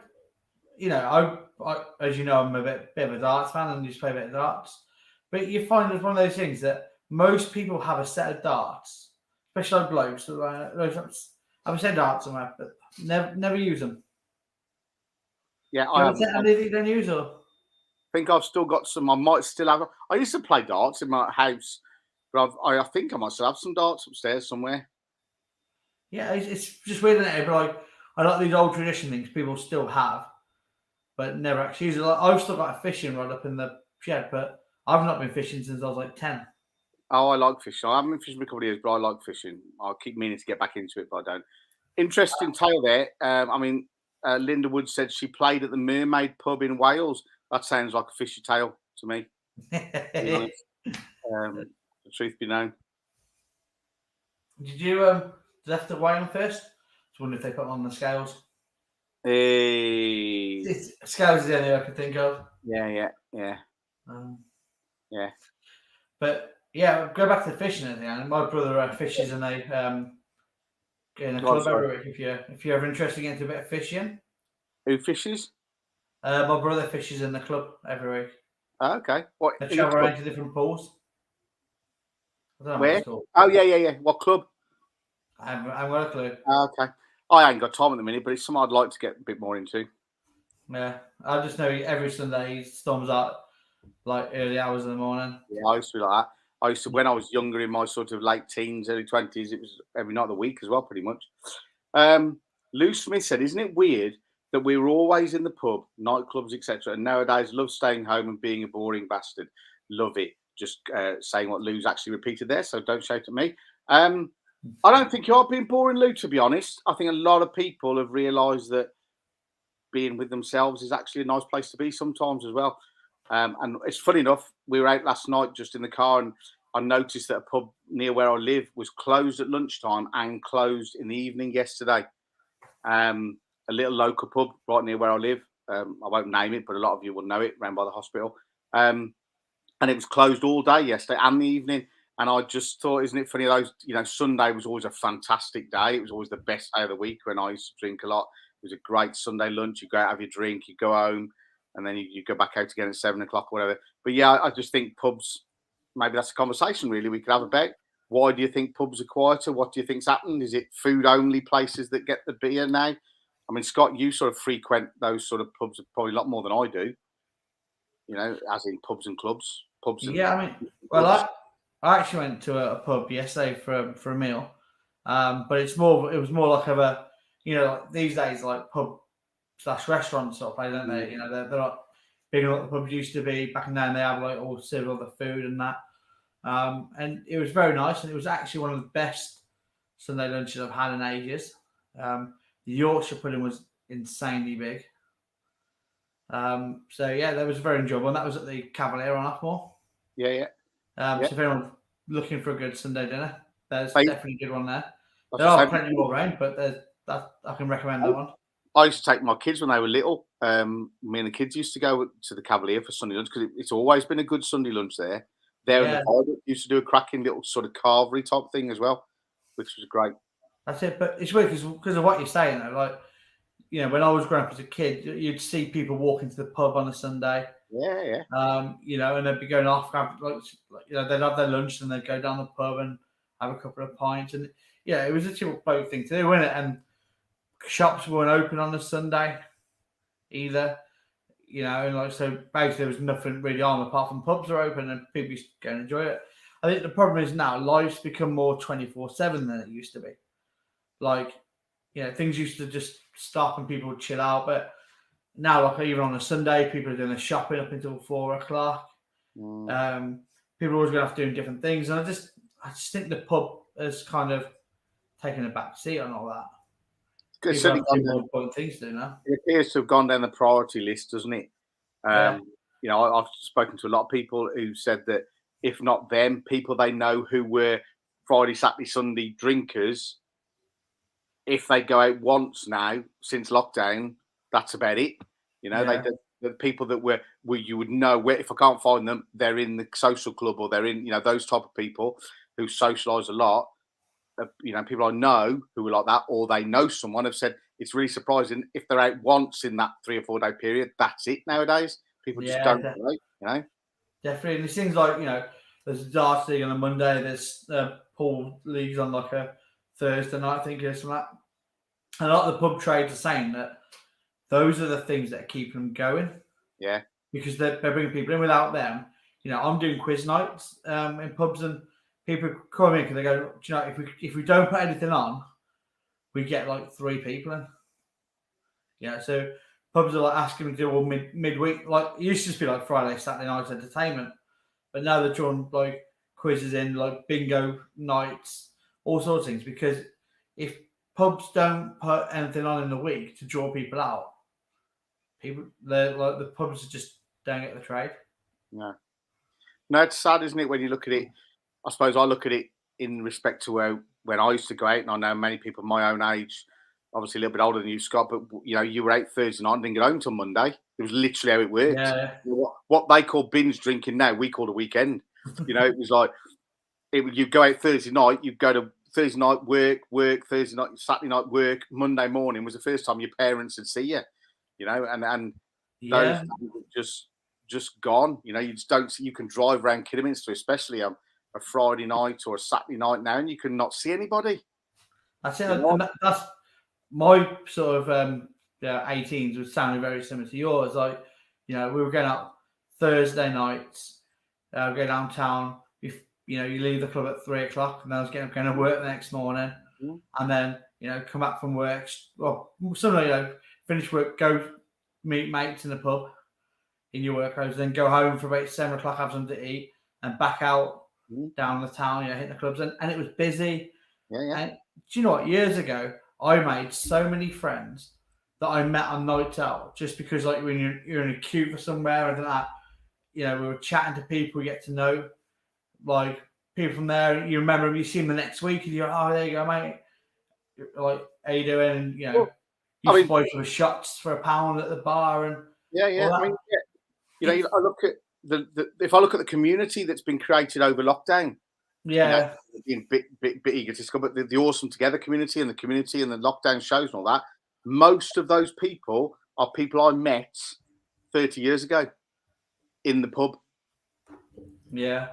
you know, I as you know, I'm a bit of a darts fan and just play a bit of darts. But you find it's one of those things that most people have a set of darts, especially like blokes. Have a set of darts somewhere, but never use them. Yeah, I have. Anything you don't use, or? I think I've still got some. I might still have. I used to play darts in my house, but I think I might still have some darts upstairs somewhere. Yeah, it's just weird, isn't it? But like, I like these old tradition things people still have, but never actually use it. Like, I've still got a fishing rod up in the shed, but I've not been fishing since I was like 10. Oh, I like fishing. I haven't been fishing for a couple of years, but I like fishing. I keep meaning to get back into it, but I don't. Interesting tale there. Linda Wood said she played at the Mermaid pub in Wales. That sounds like a fishy tale to me. To be honest. The truth be known. Did you have to weigh them first? I wonder if they put them on the scales. Hey. Scales is the only I could think of. Yeah. Yeah. But yeah, go back to the fishing and everything. My brother fishes in a club every week. If you're ever interested in getting into a bit of fishing. Who fishes? My brother fishes in the club every week. Oh, okay. What? They travel around to different pools. I don't know where? What it's called. Oh yeah. What club? I haven't got a clue. Okay. I ain't got time at the minute, but it's something I'd like to get a bit more into. Yeah, I just know every Sunday he storms out like early hours in the morning. Yeah, I used to be like that. I used to, when I was younger, in my sort of late teens, early 20s, it was every night of the week as well, pretty much. Lou Smith said, isn't it weird that we were always in the pub, nightclubs, etc., and nowadays love staying home and being a boring bastard? Love it. Just saying what Lou's actually repeated there, so don't shout at me. I don't think you are being boring, Lou, to be honest. I think a lot of people have realised that being with themselves is actually a nice place to be sometimes as well. And it's funny enough, we were out last night just in the car, and I noticed that a pub near where I live was closed at lunchtime and closed in the evening yesterday. A little local pub right near where I live. I won't name it, but a lot of you will know it, around by the hospital. And it was closed all day yesterday and the evening. And I just thought, isn't it funny? Those, Sunday was always a fantastic day. It was always the best day of the week when I used to drink a lot. It was a great Sunday lunch. You go out, have your drink, you go home, and then you go back out again at 7 o'clock or whatever. But yeah, I just think pubs, maybe that's a conversation really we could have about. Why do you think pubs are quieter? What do you think's happened? Is it food only places that get the beer now? I mean, Scott, you sort of frequent those sort of pubs probably a lot more than I do. As in pubs and clubs, pubs and Yeah, I mean, well, I actually went to a pub yesterday for a meal, but it was more like like these days like pub / restaurant sort of place, don't they? They're not big like the pubs used to be back in then. They have like all serve all the food and that, and it was very nice, and it was actually one of the best Sunday lunches I've had in ages. The Yorkshire pudding was insanely big. So yeah, that was very enjoyable, and that was at the Cavalier on Offmore. Yeah. So if anyone's looking for a good Sunday dinner, there's definitely a good one there. There are plenty more around, but I can recommend that one. I used to take my kids when they were little. Me and the kids used to go to the Cavalier for Sunday lunch because it's always been a good Sunday lunch there. There in the pilot used to do a cracking little sort of carvery type thing as well, which was great. That's it, but it's weird because of what you're saying though. Like, when I was growing up as a kid, you'd see people walking to the pub on a Sunday. Yeah. And they'd be going off, they'd have their lunch and they'd go down the pub and have a couple of pints. And it was a typical bloke thing to do, wasn't it? And shops weren't open on a Sunday either. And so basically there was nothing really on apart from pubs are open and people used to go and enjoy it. I think the problem is now life's become more 24/7 than it used to be. Like, things used to just stop and people would chill out, but now, like even on a Sunday, people are doing their shopping up until 4 o'clock. People are always going to have to do different things, and I just think the pub has kind of taken a back seat on all that. It's certainly more important things to do now. It appears to have gone down the priority list, doesn't it? I've spoken to a lot of people who said that if not them, people they know who were Friday, Saturday, Sunday drinkers, if they go out once now since lockdown, that's about it. The people that were you would know where, if I can't find them, they're in the social club or they're in those type of people who socialise a lot. People I know who are like that, or they know someone have said it's really surprising if they're out once in that 3 or 4 day period. That's it nowadays. People just don't know. Definitely, and it seems like there's a darts league on a Monday. There's pool leagues on like a Thursday night. I think there's some of that. And a lot of the pub trades are saying that those are the things that keep them going. Yeah. Because they're bringing people in. Without them, I'm doing quiz nights in pubs and people come in because they go, if we don't put anything on, we get like 3 people in. So pubs are like asking me to do all midweek. Like it used to just be like Friday, Saturday night entertainment. But now they're drawing like quizzes in, like bingo nights, all sorts of things. Because if pubs don't put anything on in the week to draw people out, the pubs just don't get the trade. No, it's sad, isn't it? When you look at it, I suppose I look at it in respect to when I used to go out, and I know many people my own age, obviously a little bit older than you, Scott, but you were out Thursday night and didn't get home till Monday. It was literally how it worked. Yeah. What they call binge drinking now, we call a weekend. It was like you go out Thursday night, you go to Thursday night work, Thursday night, Saturday night work, Monday morning was the first time your parents would see you. And those just gone. You just don't see. You can drive around Kidderminster, especially a Friday night or a Saturday night now, and you can not see anybody. That's it. And that's my sort of 18s was sounding very similar to yours. Like, we were going out Thursday nights, go downtown. You leave the club at 3 o'clock, and I was going to work the next morning, and then come back from work. Well, suddenly finish work, go meet mates in the pub in your work clothes, then go home for about 7 o'clock, have something to eat, and back out down the town, hitting the clubs, and it was busy. Yeah. And do you know what? Years ago, I made so many friends that I met on nights out, just because like when you're in a queue for somewhere and that, we were chatting to people, you get to know like people from there. You remember them, you see them the next week, and you're there you go, mate. Like, how you doing? And you buy for shots for £1 at the bar, and I look at if I look at the community that's been created over lockdown, Yeah. Being a bit egotistical, but the Awesome Together community and the lockdown shows and all that. Most of those people are people I met 30 years ago in the pub. Yeah.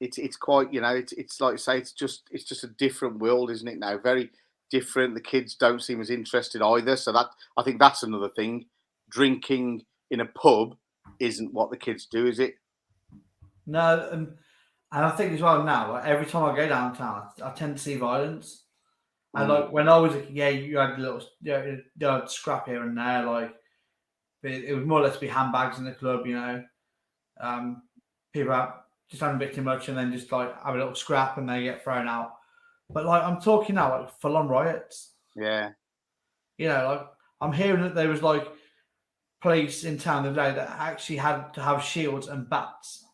It's quite, it's like you say, it's just a different world, isn't it now? Very different. The kids don't seem as interested either. So that, I think that's another thing. Drinking in a pub isn't what the kids do, is it? No, and I think as well now, like, every time I go downtown, I tend to see violence. And like when I was a kid, yeah, you had a little scrap here and there. Like it was more or less be handbags in the club, people have just having a bit too much and then just like have a little scrap and they get thrown out. But like I'm talking now, like full on riots. Yeah. Like I'm hearing that there was like police in town the other day that actually had to have shields and bats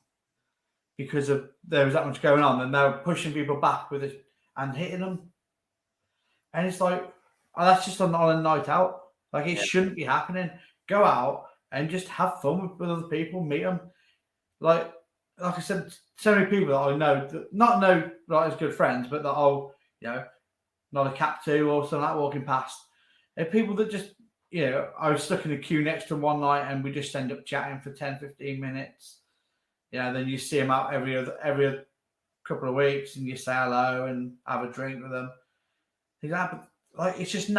because of there was that much going on, and they were pushing people back with it and hitting them. And it's like, oh, that's just on a night out. Like it shouldn't be happening. Go out and just have fun with other people, meet them. Like I said, so many people that I know, not know like as good friends, but that I'll, not a cap to or something like that walking past. They're people that just, I was stuck in a queue next to them one night and we just end up chatting for 10, 15 minutes. Then you see them out every couple of weeks and you say hello and have a drink with them. Like it's just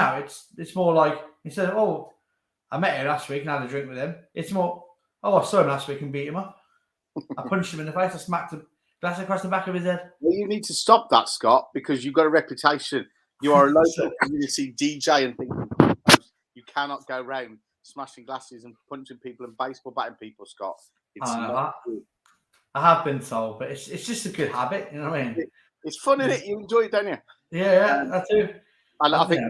it's more like instead of I met him last week and had a drink with him. It's more I saw him last week and beat him up. I punched him in the face. I smacked a glass across the back of his head. Well, you need to stop that, Scott, because you've got a reputation. You are a local community DJ and things. You cannot go around smashing glasses and punching people and baseball batting people, Scott. It's not good. I have been told, but it's just a good habit. You know what I mean? It's fun, isn't it? You enjoy it, don't you? Yeah, I do. And I think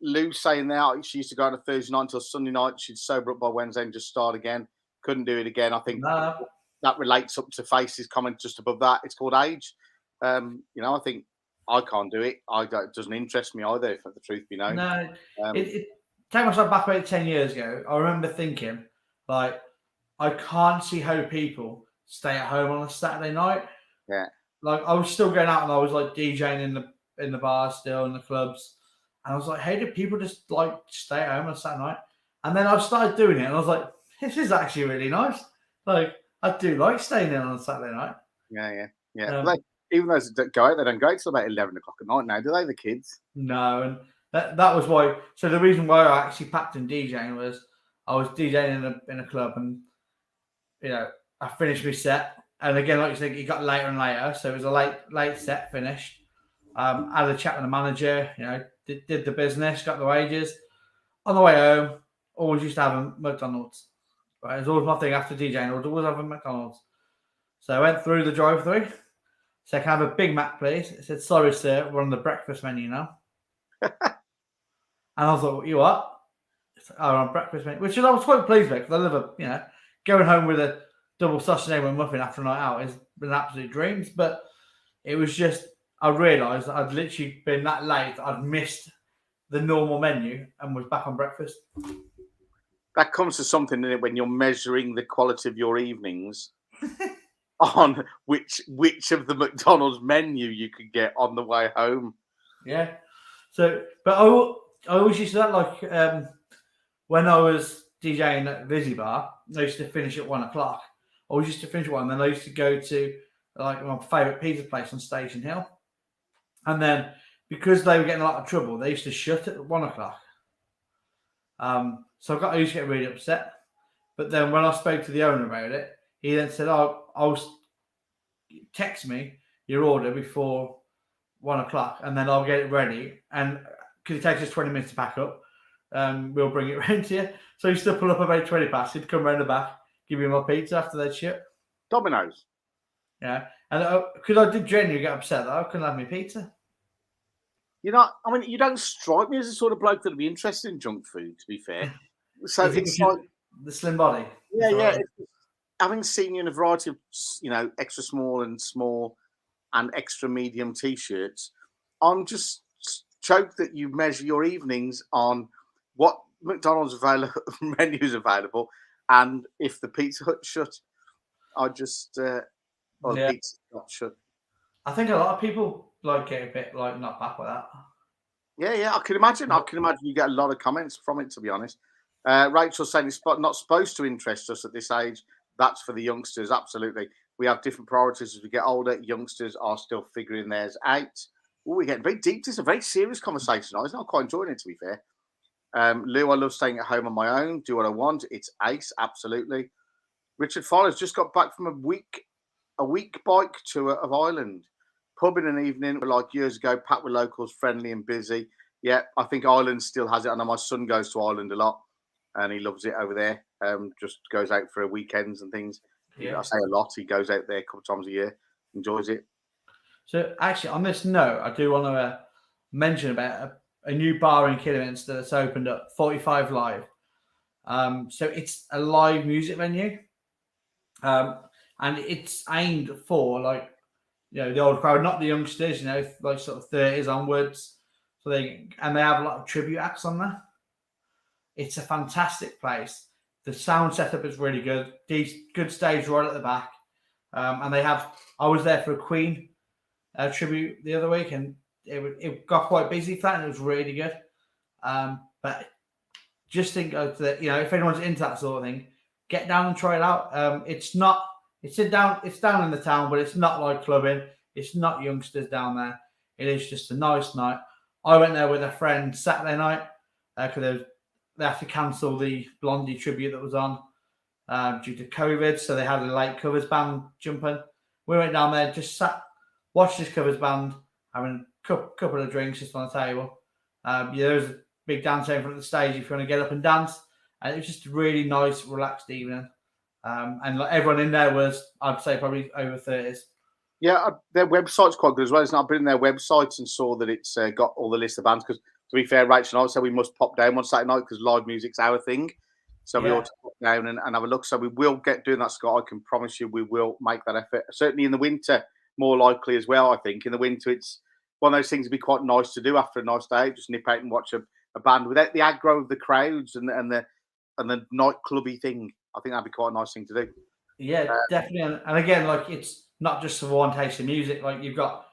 Lou's saying now she used to go on a Thursday night until Sunday night. She'd sober up by Wednesday and just start again. Couldn't do it again. I think that relates up to Face's comment just above that. It's called age. I think I can't do it. It doesn't interest me either, if the truth be known. No, take myself back about 10 years ago. I remember thinking, like, I can't see how people stay at home on a Saturday night. Yeah. Like, I was still going out and I was like DJing in the bars still, in the clubs. And I was like, how do people just like stay at home on a Saturday night? And then I started doing it and I was like, this is actually really nice. Like, I do like staying in on a Saturday night. Yeah. Even those that go out, they don't go out till about 11 o'clock at night now, do they, the kids? No, and that was why. So the reason why I actually packed in DJing was I was DJing in a club and, I finished my set. And again, like you said, it got later and later. So it was a late set finished. Had a chat with the manager, did the business, got the wages. On the way home, always used to have a McDonald's. Right, it was always my thing after DJing. I would always have a McDonald's. So I went through the drive-through. So can I have a Big Mac, please? It said, sorry, sir, we're on the breakfast menu now. And I was like, you what? We're on breakfast menu. Which I was quite pleased with because I love going home with a double sausage egg and muffin after a night out has been absolute dreams. But it was just, I realised that I'd literally been that late that I'd missed the normal menu and was back on breakfast. That comes to something in it when you're measuring the quality of your evenings on which of the McDonald's menu you could get on the way home. Yeah. So, but I always used to that, like when I was DJing at Vizzy Bar, I used to finish at 1 o'clock. I always used to finish at 1, and then I used to go to like my favourite pizza place on Station Hill. And then because they were getting a lot of trouble, they used to shut at 1 o'clock. So I used to get really upset. But then when I spoke to the owner about it, he then said, I'll text me your order before 1 o'clock and then I'll get it ready. And because it takes us 20 minutes to pack up, we'll bring it round to you. So he used to pull up about 20 past, he'd come round the back, give me my pizza after they'd ship. Domino's. Yeah. And because I did genuinely get upset that I couldn't have my pizza. You don't strike me as the sort of bloke that'd be interested in junk food, to be fair. So it's like the slim body. Yeah. Having seen you in a variety of, extra small and extra medium t-shirts, I'm just choked that you measure your evenings on what McDonald's menu is available, and if the Pizza Hut shut, the Pizza Hut shut. I think a lot of people like get a bit like not back with that. Yeah, I can imagine. I can imagine you get a lot of comments from it, to be honest. Rachel saying it's not supposed to interest us at this age. That's for the youngsters. Absolutely. We have different priorities as we get older. Youngsters are still figuring theirs out. Oh, we're getting very deep. This is a very serious conversation. I was not quite enjoying it, to be fair. Lou, I love staying at home on my own. Do what I want. It's ace. Absolutely. Richard Fowler's just got back from a week bike tour of Ireland. Pub in an evening, like years ago, packed with locals, friendly and busy. Yeah, I think Ireland still has it. I know my son goes to Ireland a lot and he loves it over there. Just goes out for weekends and things. Yeah. I say a lot. He goes out there a couple of times a year, enjoys it. So actually, on this note, I do want to mention about a new bar in Kidderminster that's opened up, 45 Live. So it's a live music venue, and it's aimed for like the old crowd, not the youngsters. Like sort of 30s onwards. So they have a lot of tribute acts on there. It's a fantastic place. The sound setup is really good. Good stage right at the back, and they have. I was there for a Queen tribute the other week, and it got quite busy for that, and it was really good. But just think of that, if anyone's into that sort of thing, get down and try it out. It's down in the town, but it's not like clubbing. It's not youngsters down there. It is just a nice night. I went there with a friend Saturday night because they had to cancel the Blondie tribute that was on due to COVID, so they had a late covers band jumping. We went down there, just sat, watched this covers band, having a couple of drinks just on the table. There was a big dance in front of the stage if you want to get up and dance. And it was just a really nice, relaxed evening. And like everyone in there was, I'd say, probably over 30s. Yeah, their website's quite good as well. I've been in their website and saw that it's got all the list of bands. Because to be fair, Rachel and I said we must pop down one Saturday night because live music's our thing. So we ought to pop down and have a look. So we will get doing that, Scott. I can promise you we will make that effort. Certainly in the winter, more likely as well, I think. In the winter, it's one of those things that'd be quite nice to do after a nice day. Just nip out and watch a band without the aggro of the crowds and the nightclubby thing. I think that'd be quite a nice thing to do. Yeah, definitely. And again, like it's not just for one taste of music. Like you've got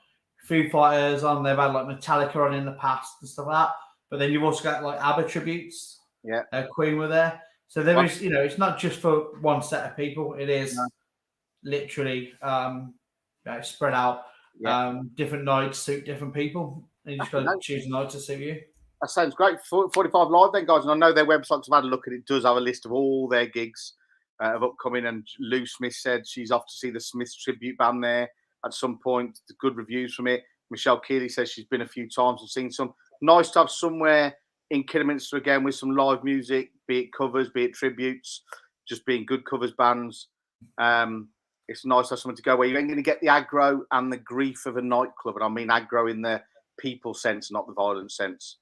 Foo Fighters on, they've had like Metallica on in the past and stuff like that. But then you've also got like ABBA tributes. Yeah, Queen were there. So there is, it's not just for one set of people. It is literally spread out. Yeah. Different nights suit different people. And you just got to choose a night to suit you. That sounds great. 45 Live then, guys. And I know their websites have had a look at it. It does have a list of all their gigs of upcoming. And Lou Smith said she's off to see the Smiths tribute band there at some point. Good reviews from it. Michelle Keeley says she's been a few times and seen some. Nice to have somewhere in Kidderminster again with some live music, be it covers, be it tributes, just being good covers bands. It's nice to have something to go where you ain't going to get the aggro and the grief of a nightclub. And I mean aggro in the people sense, not the violent sense.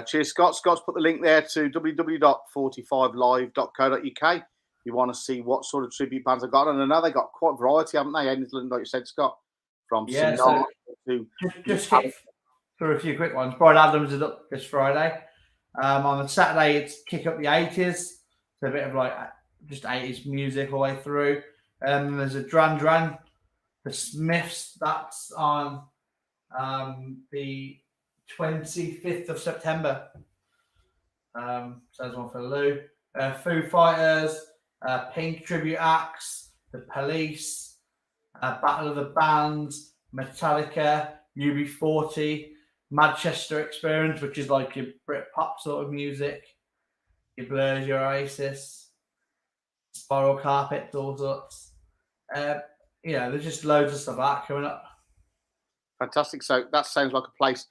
Cheers, Scott. Scott's put the link there to www.45live.co.uk. You want to see what sort of tribute bands I've got. And I know they got quite a variety, haven't they? Anything like you said, Scott, from so just skip through a few quick ones. Brian Adams is up this Friday. On the Saturday, it's Kick Up the 80s. So a bit of like just 80s music all the way through. There's a Duran Duran, the Smiths. That's on the 25th of September. So there's one for Lou. Foo Fighters, Pink tribute acts, The Police, Battle of the Bands, Metallica, UB40, Manchester Experience, which is like your Britpop sort of music, your Blurs, your Oasis, Spiral Carpet, all sorts. There's just loads of stuff like that coming up. Fantastic. So that sounds like a place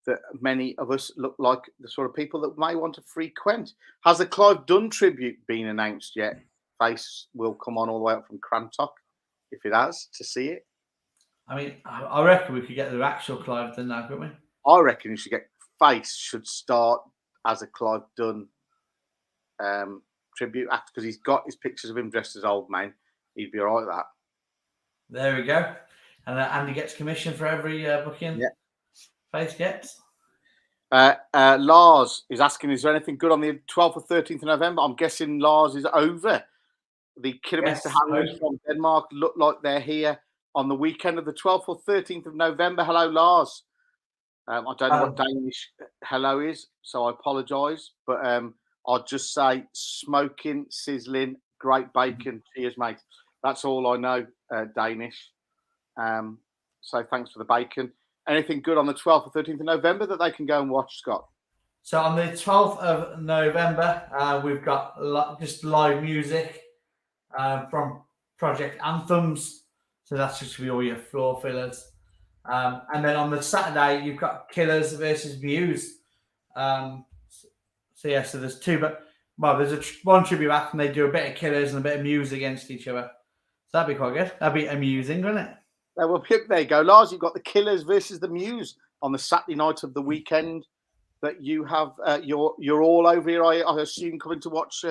that many of us look like the sort of people that may want to frequent. Has the Clive Dunn tribute been announced yet? Face will come on all the way up from Crantock, if it has, to see it. I mean, I reckon we could get the actual Clive Dunn now, couldn't we? I reckon you should get Face should start as a Clive Dunn tribute act because he's got his pictures of him dressed as old man. He'd be all right with that. There we go. And Andy gets commission for every booking Face gets. Lars is asking, is there anything good on the 12th or 13th of November? I'm guessing Lars is over. The Kidderminster Hammers from Denmark look like they're here. on the weekend of the 12th or 13th of November. Hello, Lars. I don't know what Danish hello is, so I apologise. But I'll just say smoking, sizzling, great bacon. Cheers, mate. That's all I know, Danish. So thanks for the bacon. Anything good on the 12th or 13th of November that they can go and watch, Scott? So on the 12th of November, we've got just live music from Project Anthems. So that's just be all your floor fillers. And then on the Saturday, you've got Killers versus Muse. So there's two, but there's one tribute act, and they do a bit of Killers and a bit of Muse against each other. So that'd be quite good. That'd be amusing, wouldn't it? Well, there you go, Lars. You've got the Killers versus the Muse on the Saturday night of the weekend. That you have, you're all over here. I assume coming to watch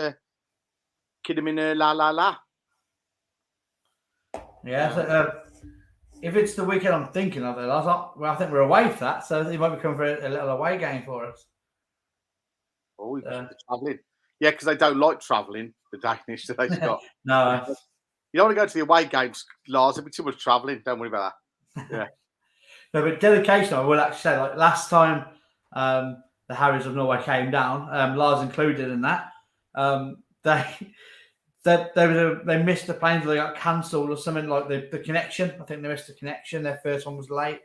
Kidamina La La La. Yeah. If it's the weekend I'm thinking of it, I think we're away for that, so they might be coming for a little away game for us. Oh, travelling. Yeah, because they don't like travelling, the Danish, do they, Scott? No. You don't want to go to the away games, Lars. There'll be too much travelling. Don't worry about that. Yeah. No, but dedication, I will actually say, like last time the Harriers of Norway came down, Lars included in that, they missed the plane, so they got cancelled or something, like the connection. I think they missed the connection. Their first one was late.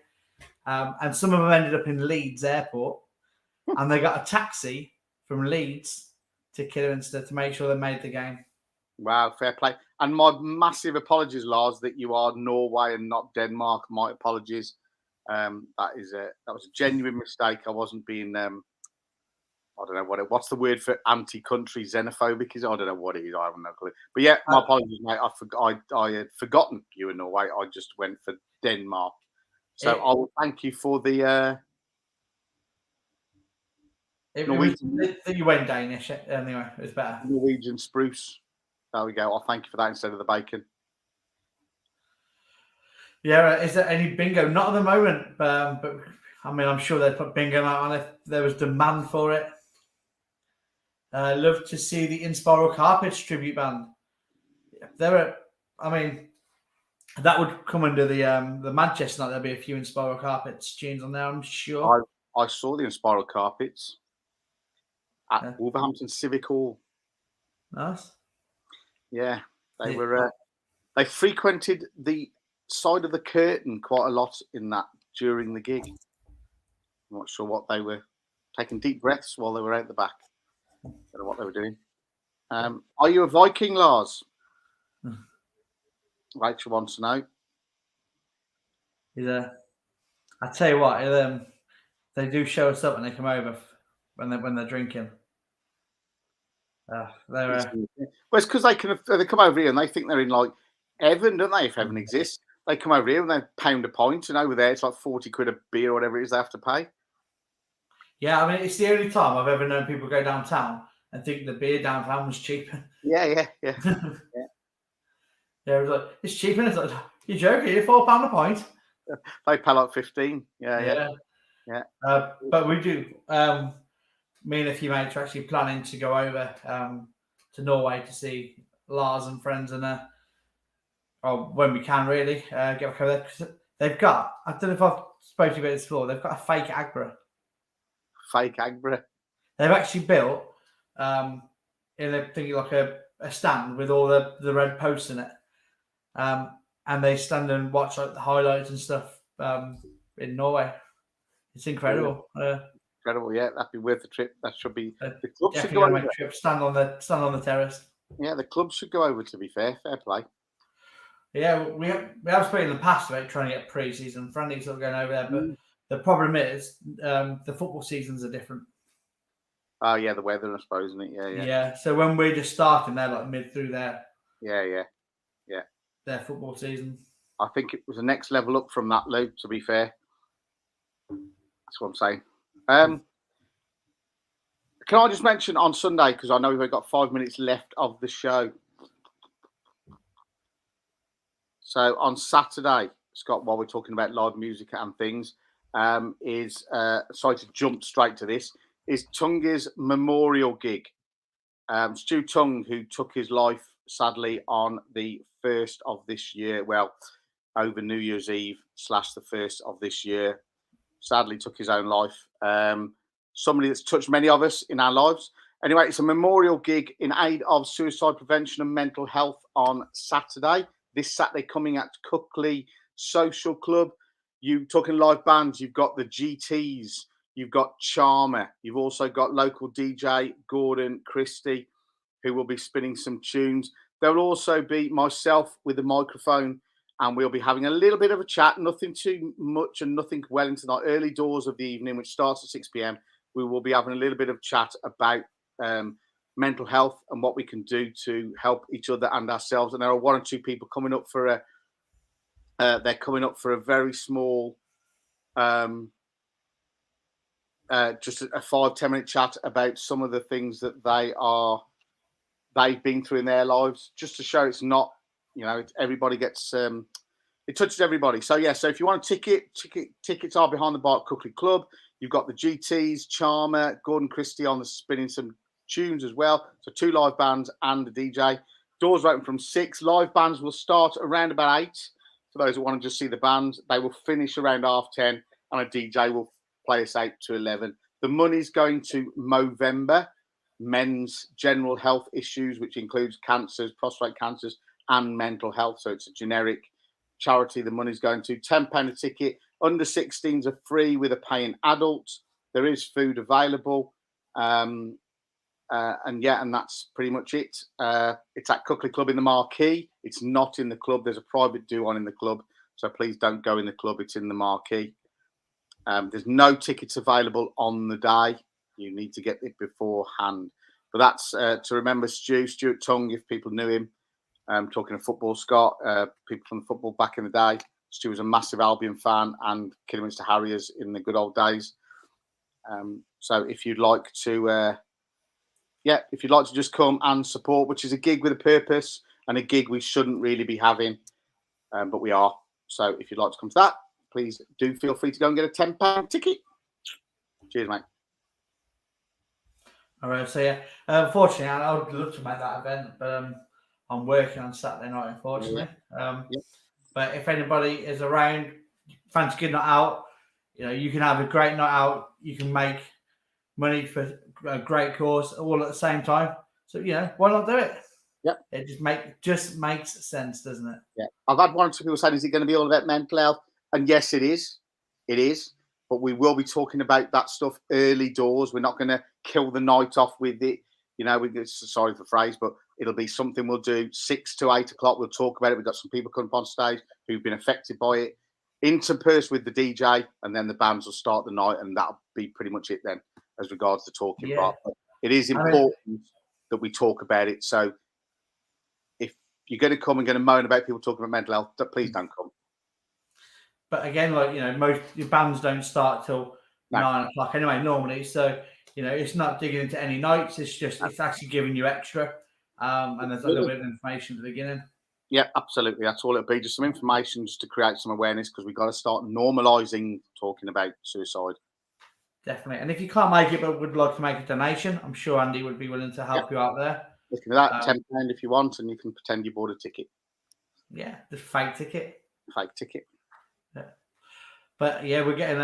And some of them ended up in Leeds airport, and they got a taxi from Leeds to Kidderminster to make sure they made the game. Wow, fair play. And my massive apologies, Lars, that you are Norway and not Denmark. My apologies. That was a genuine mistake. I wasn't being I don't know what's the word for anti-country, xenophobic? I don't know what it is. I haven't no clue. But yeah, my apologies, mate. I had forgotten you were Norway. I just went for Denmark. So I will thank you for the Norwegian. You went Danish anyway. It was better. Norwegian spruce. There we go. I'll thank you for that instead of the bacon. Yeah, is there any bingo? Not at the moment, but I mean, I'm sure they'd put bingo out on if there was demand for it. Love to see the Inspiral Carpets tribute band. That would come under the Manchester night. There'll be a few Inspiral Carpets tunes on there, I'm sure. I saw the Inspiral Carpets at Wolverhampton Civic Hall. Nice. Yeah, they were. They frequented the side of the curtain quite a lot in that during the gig. I'm not sure what they were taking deep breaths while they were out the back. I don't know what they were doing. Are you a Viking, Lars? Rachel wants to know. I tell you what, they do show us up when they come over when they're drinking. Well, it's because they come over here and they think they're in like heaven, don't they? If heaven exists, they come over here and they pound a pint, and over there it's like 40 quid a beer or whatever it is they have to pay. Yeah, I mean, it's the only time I've ever known people go downtown and think the beer downtown was cheaper. Yeah. Yeah, it was like, it's cheaper. It's like, you're joking, you're £4 a pint. They pay like 15. Yeah. But we do, me and a few mates are actually planning to go over to Norway to see Lars and friends, and when we can really get back over there. They've got, I don't know if I've spoken to you about this before, they've got a fake Agbra. Fake Agbra. They've actually built in a thing like a stand with all the red posts in it, and they stand and watch like the highlights and stuff in Norway. It's incredible. Incredible, yeah. That'd be worth the trip. That should be. The club should go over. Trip, stand on the terrace. Yeah, the club should go over. To be fair play. Yeah, we have spoken in the past about trying to get pre-season friendly sort of going over there, but the problem is the football seasons are different. Oh yeah, the weather, I suppose, isn't it? Yeah. Yeah. So when we're just starting, they're like mid through their their football season. I think it was the next level up from that, Luke. To be fair, that's what I'm saying. Can I just mention on Sunday, because I know we've got 5 minutes left of the show. So on Saturday, Scott, while we're talking about live music and things, sorry to jump straight to this, is Tunge's memorial gig. Stu Tung, who took his life sadly on the 1st of this year. Well, over New Year's Eve / the 1st of this year. Sadly took his own life. Somebody that's touched many of us in our lives. Anyway, it's a memorial gig in aid of suicide prevention and mental health on Saturday. This Saturday coming at Cuckley Social Club. You talking live bands, you've got the GTs, you've got Charmer, you've also got local DJ Gordon Christie, who will be spinning some tunes. There will also be myself with a microphone, and we'll be having a little bit of a chat, nothing too much and nothing well into the early doors of the evening, which starts at 6 p.m. We will be having a little bit of chat about mental health and what we can do to help each other and ourselves. And there are 1 or 2 people coming up for a very small, just a 5-10 minute chat about some of the things that they've been through in their lives, just to show it's not, everybody gets, it touches everybody. So yeah, so if you want a tickets are behind the bar at Cuckley Club. You've got the GTs, Charmer, Gordon Christie on the spinning some tunes as well. So 2 live bands and the DJ. Doors are open from 6. Live bands will start around about 8. For those that want to just see the band, they will finish around 10:30, and a DJ will play us 8 to 11. The money's going to Movember, men's general health issues, which includes cancers, prostate cancers, and mental health. So it's a generic charity. The money's going to £10 a ticket. Under 16s are free with a paying adult. There is food available. And that's pretty much it. It's at Cuckley Club in the Marquee. It's not in the club. There's a private do-on in the club. So please don't go in the club. It's in the Marquee. There's no tickets available on the day. You need to get it beforehand. But that's to remember Stuart Tongue, if people knew him. Talking of football, Scott, people from the football back in the day. Stu was a massive Albion fan and Kidderminster Harriers in the good old days. So if you'd like to, just come and support, which is a gig with a purpose and a gig we shouldn't really be having, but we are. So if you'd like to come to that, please do feel free to go and get a £10 ticket. Cheers, mate. All right, so yeah, unfortunately, I would love to make that event, but I'm working on Saturday night, unfortunately. But if anybody is around, fancy good night out, you can have a great night out. You can make money for a great cause all at the same time. So, why not do it? Yep. It just makes sense, doesn't it? Yeah. I've had 1 or 2 people saying, is it going to be all about mental health? And yes, it is. It is. But we will be talking about that stuff early doors. We're not going to kill the night off with it. Sorry for the phrase, but it'll be something we'll do 6 to 8 o'clock. We'll talk about it. We've got some people coming up on stage who've been affected by it. Interspersed with the DJ, and then the bands will start the night, and that'll be pretty much it then, as regards to talking about. But it is important that we talk about it. So if you're going to come and going to moan about people talking about mental health, please don't come. But again, most your bands don't start till 9 o'clock anyway, normally. So, it's not digging into any nights. It's actually giving you extra. And there's a little bit of information at the beginning. Yeah, absolutely. That's all it'll be. Just some information just to create some awareness, because we've got to start normalising talking about suicide. Definitely. And if you can't make it but would like to make a donation, I'm sure Andy would be willing to help you out there. Looking at that, £10 if you want, and you can pretend you bought a ticket. Yeah, just fake ticket. Fake ticket. Yeah. But yeah, we're getting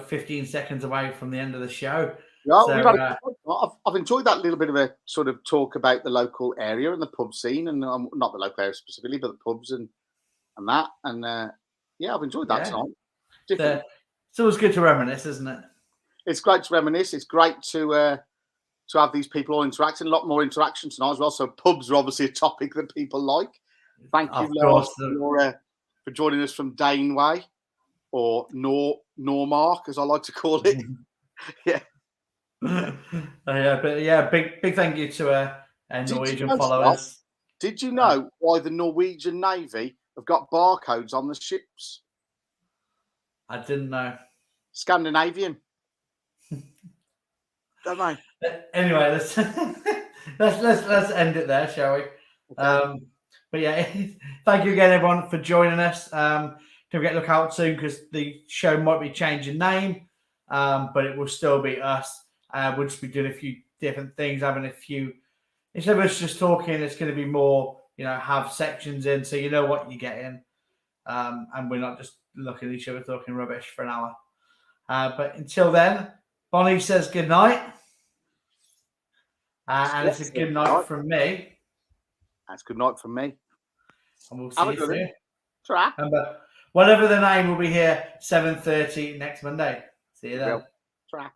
15 seconds away from the end of the show. Yeah, so, I've enjoyed that little bit of a sort of talk about the local area and the pub scene, and not the local area specifically, but the pubs and that. And I've enjoyed that tonight. It's always good to reminisce, isn't it? It's great to reminisce. It's great to have these people all interacting. A lot more interaction tonight as well. So pubs are obviously a topic that people like. Thank you, Lars, for joining us from Daneway, or Normark, as I like to call it. Yeah. Big thank you to Norwegian followers. Did you know why the Norwegian Navy have got barcodes on the ships? I didn't know. Scandinavian. Don't know. Anyway, let's end it there, shall we? Okay. But yeah, thank you again, everyone, for joining us. Don't forget to look out soon, because the show might be changing name, but it will still be us. We'll just be doing a few different things, having a few. Instead of us just talking, it's going to be more have sections in so you know what you're getting, and we're not just looking at each other talking rubbish for an hour. But until then, Bonnie says good night, and it's a good night from me. That's good night from me. And we'll see you soon. Try. Remember, whatever the name, will be here 7:30 next Monday. See you then. Try.